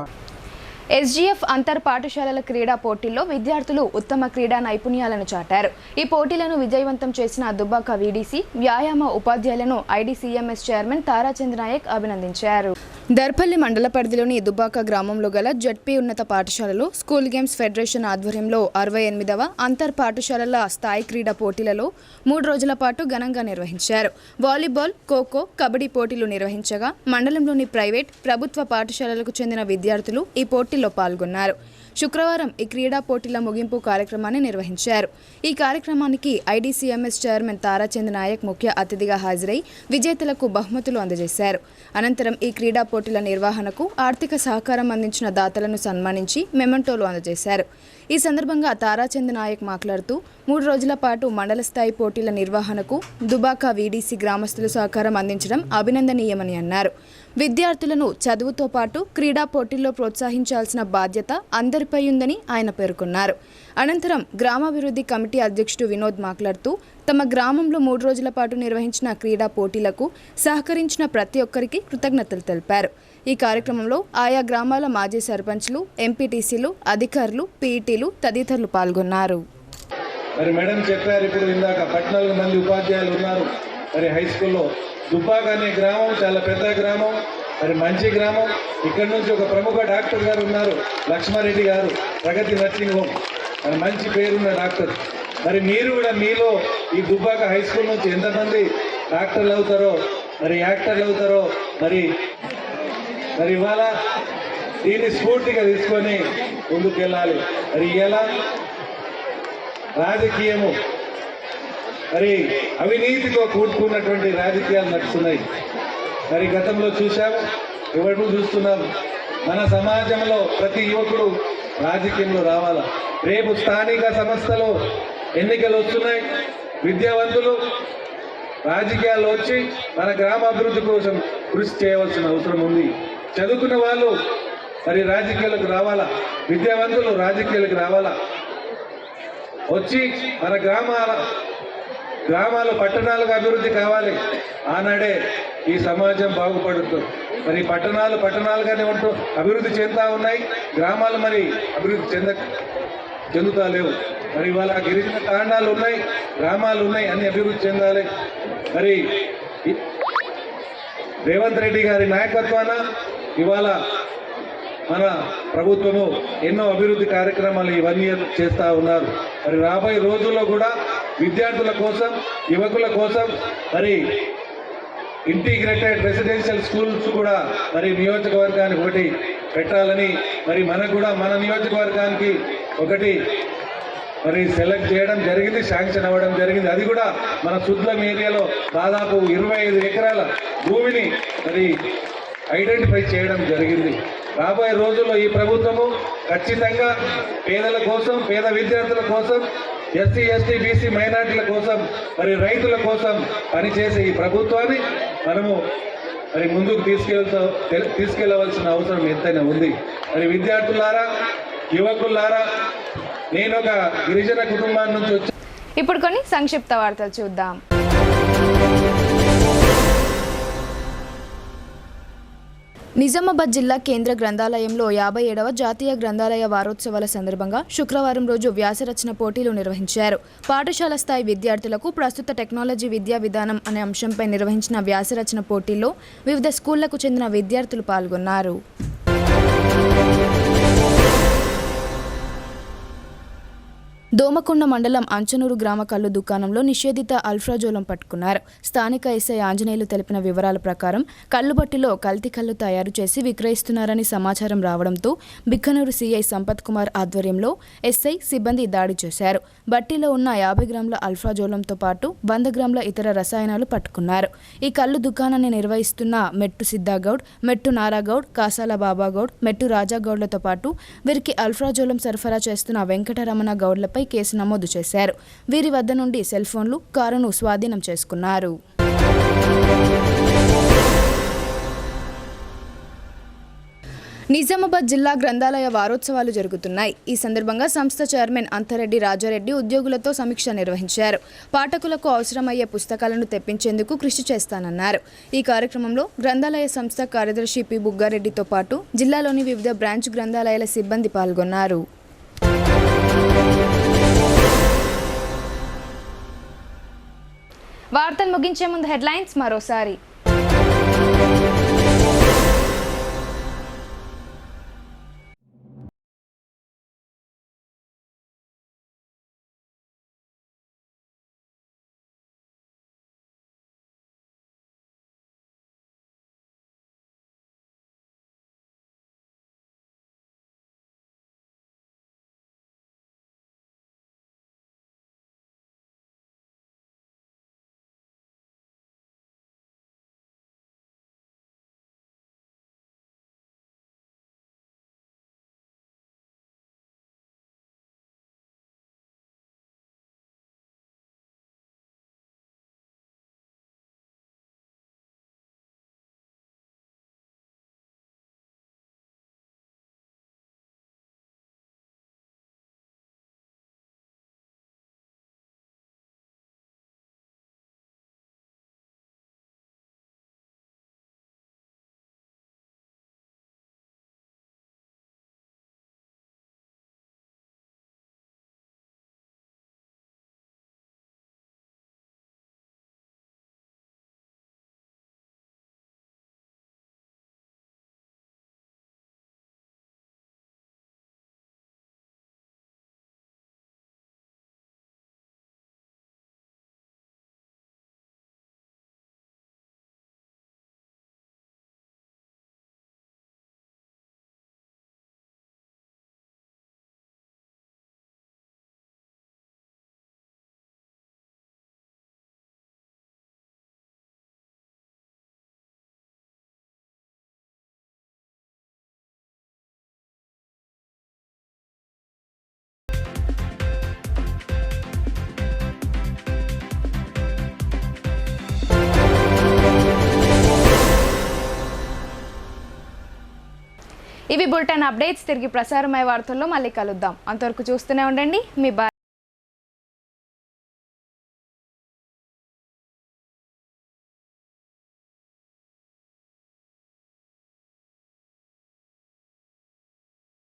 ఎస్జీఎఫ్ అంతర్ పాఠశాలల క్రీడా పోటీల్లో విద్యార్థులు ఉత్తమ క్రీడా నైపుణ్యాలను చాటారు. ఈ పోటీలను విజయవంతం చేసిన దుబ్బాక వీడీసీ వ్యాయామ ఉపాధ్యాయులను ఐడీసీఎంఎస్ చైర్మన్ తారాచంద్ర నాయక్ అభినందించారు. దర్పల్లి మండల పరిధిలోని దుబ్బాక గ్రామంలో గల జడ్పీ ఉన్నత పాఠశాలలో స్కూల్ గేమ్స్ ఫెడరేషన్ ఆధ్వర్యంలో 68వ అంతర్ పాఠశాలల స్థాయి క్రీడా పోటీలలో 3 రోజుల పాటు ఘనంగా నిర్వహించారు. వాలీబాల్, ఖోఖో, కబడ్డీ పోటీలు నిర్వహించగా మండలంలోని ప్రైవేట్, ప్రభుత్వ పాఠశాలలకు చెందిన విద్యార్థులు ఈ పోటీల్లో పాల్గొన్నారు. శుక్రవారం ఈ క్రీడా పోటీల ముగింపు కార్యక్రమాన్ని నిర్వహించారు. ఈ కార్యక్రమానికి ఐడీసీఎంఎస్ చైర్మన్ తారాచంద్ర నాయక్ ముఖ్య అతిథిగా హాజరై విజేతలకు బహుమతులు అందజేశారు. అనంతరం ఈ క్రీడా పోటీల నిర్వహణకు ఆర్థిక సహకారం అందించిన దాతలను సన్మానించి మెమెంటోలు అందజేశారు. ఈ సందర్భంగా తారాచంద్ర నాయక్ మాట్లాడుతూ 3 రోజుల పాటు మండల స్థాయి పోటీల నిర్వహణకు దుబాక వీడీసీ గ్రామస్తులు సహకారం అందించడం అభినందనీయమని అన్నారు. విద్యార్థులను చదువుతో పాటు క్రీడా పోటీల్లో ప్రోత్సహించాల్సిన బాధ్యత అందరిపై ఉందని ఆయన పేర్కొన్నారు. అనంతరం గ్రామాభివృద్ధి కమిటీ అధ్యక్షుడు వినోద్ మాట్లాడుతూ తమ గ్రామంలో 3 రోజుల పాటు నిర్వహించిన క్రీడా పోటీలకు సహకరించిన ప్రతి ఒక్కరికి కృతజ్ఞతలు తెలిపారు. ఈ కార్యక్రమంలో ఆయా గ్రామాల మాజీ సర్పంచ్లు, ఎంపీటీసీలు, అధికారులు, పీఈటీలు తదితరులు పాల్గొన్నారు. మరి మేడం చెప్పారు, ఇప్పుడు ఇందాక 14 మంది ఉపాధ్యాయులు ఉన్నారు. మరి హై స్కూల్లో దుబ్బాక అనే గ్రామం చాలా పెద్ద గ్రామం, మరి మంచి గ్రామం. ఇక్కడ నుంచి ఒక ప్రముఖ డాక్టర్ గారు ఉన్నారు, లక్ష్మారెడ్డి గారు, ప్రగతి నర్సింగ్ హోమ్, మరి మంచి పేరున్న డాక్టర్. మరి మీరు కూడా మీలో ఈ దుబ్బాక హై స్కూల్ నుంచి ఎంతమంది డాక్టర్లు అవుతారో, మరి యాక్టర్లు అవుతారో, మరి ఇవాళ దీన్ని స్ఫూర్తిగా తీసుకొని ముందుకెళ్ళాలి. మరి ఇలా రాజకీయము మరి అవినీతితో కూడుకున్నటువంటి రాజకీయాలు నడుస్తున్నాయి. మరి గతంలో చూసాము, ఎవరు చూస్తున్నాం. మన సమాజంలో ప్రతి యువకుడు రాజకీయంలో రావాలా. రేపు స్థానిక సంస్థలో ఎన్నికలు వస్తున్నాయి. విద్యావంతులు రాజకీయాల్లో వచ్చి మన గ్రామ అభివృద్ధి కోసం కృషి చేయవలసిన అవసరం ఉంది. చదువుకున్న వాళ్ళు మరి రాజకీయాలకు రావాలా, విద్యావంతులు రాజకీయాలకు రావాలా, వచ్చి మన గ్రామాలు పట్టణాలకు అభివృద్ధి కావాలి. ఆనాడే ఈ సమాజం బాగుపడుతుంది. మరి పట్టణాలుగానే ఉంటూ అభివృద్ధి చెందుతా ఉన్నాయి, గ్రామాలు మరి అభివృద్ధి చెందుతా లేవు. మరి ఇవాళ గిరిజన తాండాలు ఉన్నాయి, గ్రామాలు ఉన్నాయి, అన్ని అభివృద్ధి చెందాలి. మరి రేవంత్ రెడ్డి గారి నాయకత్వాన ఇవాళ మన ప్రభుత్వము ఎన్నో అభివృద్ధి కార్యక్రమాలు ఈ 1 year చేస్తూ ఉన్నారు. మరి రాబోయే రోజుల్లో కూడా విద్యార్థుల కోసం, యువకుల కోసం మరి ఇంటిగ్రేటెడ్ రెసిడెన్షియల్ స్కూల్స్ కూడా మరి నియోజకవర్గానికి ఒకటి పెట్టాలని, మరి మనకు కూడా మన నియోజకవర్గానికి ఒకటి మరి సెలెక్ట్ చేయడం జరిగింది, శాంక్షన్ అవ్వడం జరిగింది. అది కూడా మన సుద్లం ఏరియాలో దాదాపు 25 ఎకరాల భూమిని మరి ఐడెంటిఫై చేయడం జరిగింది. రాబోయే రోజుల్లో ఈ ప్రభుత్వము ఖచ్చితంగా పేదల కోసం, పేద విద్యార్థుల కోసం, ఎస్సీ, ఎస్టీ, బీసీ, మైనార్టీల కోసం, రైతుల కోసం పనిచేసే ఈ ప్రభుత్వాన్ని మనము ముందుకు తీసుకెళ్లవలసిన అవసరం ఎంతైనా ఉంది. విద్యార్థులారా, యువకులారా, నేను ఒక గిరిజన కుటుంబాన్ని నుంచి వచ్చి ఇప్పుడు కొన్ని సంక్షిప్త వార్తలు చూద్దాం. నిజామాబాద్ జిల్లా కేంద్ర గ్రంథాలయంలో 57వ జాతీయ గ్రంథాలయ వారోత్సవాల సందర్భంగా శుక్రవారం రోజు వ్యాసరచన పోటీలు నిర్వహించారు. పాఠశాల స్థాయి విద్యార్థులకు ప్రస్తుత టెక్నాలజీ విద్యా విధానం అనే అంశంపై నిర్వహించిన వ్యాసరచన పోటీల్లో వివిధ స్కూళ్లకు చెందిన విద్యార్థులు పాల్గొన్నారు. దోమకొండ మండలం అంచనూరు గ్రామ కల్లు దుకాణంలో నిషేధిత అల్ఫ్రాజోలం పట్టుకున్నారు. స్థానిక ఎస్ఐ ఆంజనేయులు తెలిపిన వివరాల ప్రకారం కల్లుబట్టిలో కల్తీ కల్లు తయారు చేసి విక్రయిస్తున్నారని సమాచారం రావడంతో బిక్కనూరు సిఐ సంపత్ కుమార్ ఆధ్వర్యంలో ఎస్ఐ సిబ్బంది దాడి చేశారు. బట్టిలో ఉన్న 50 గ్రాముల అల్ఫ్రాజోలంతో పాటు 100 గ్రాముల ఇతర రసాయనాలు పట్టుకున్నారు. ఈ కల్లు దుకాణాన్ని నిర్వహిస్తున్న మెట్టు సిద్ధాగౌడ్, మెట్టు నారాగౌడ్, కాసాల బాబాగౌడ్, మెట్టు రాజాగౌడ్లతో పాటు వీరికి అల్ఫ్రాజోలం సరఫరా చేస్తున్న వెంకటరమణ గౌడ్లపై కేసు నమోదు చేశారు. వీరి వద్ద నుండి సెల్ ఫోన్లు, కారును స్వాధీనం చేసుకున్నారు. నిజామాబాద్ జిల్లా గ్రంథాలయ వారోత్సవాలు జరుగుతున్నాయి. ఈ సందర్భంగా సంస్థ చైర్మన్ అంతరెడ్డి రాజారెడ్డి ఉద్యోగులతో సమీక్ష నిర్వహించారు. పాఠకులకు అవసరమయ్యే పుస్తకాలను తెప్పించేందుకు కృషి చేస్తానన్నారు. ఈ కార్యక్రమంలో గ్రంథాలయ సంస్థ కార్యదర్శి పి బుగ్గారెడ్డితో పాటు జిల్లాలోని వివిధ బ్రాంచ్ గ్రంథాలయాల సిబ్బంది పాల్గొన్నారు. వార్తలు ముగించే ముందు హెడ్లైన్స్ మరోసారి. ఇవి బులెటిన్ అప్డేట్స్. తిరిగి ప్రసారమయ్యే వార్తల్లో మళ్ళీ కలుద్దాం. అంతవరకు చూస్తూనే ఉండండి. మీ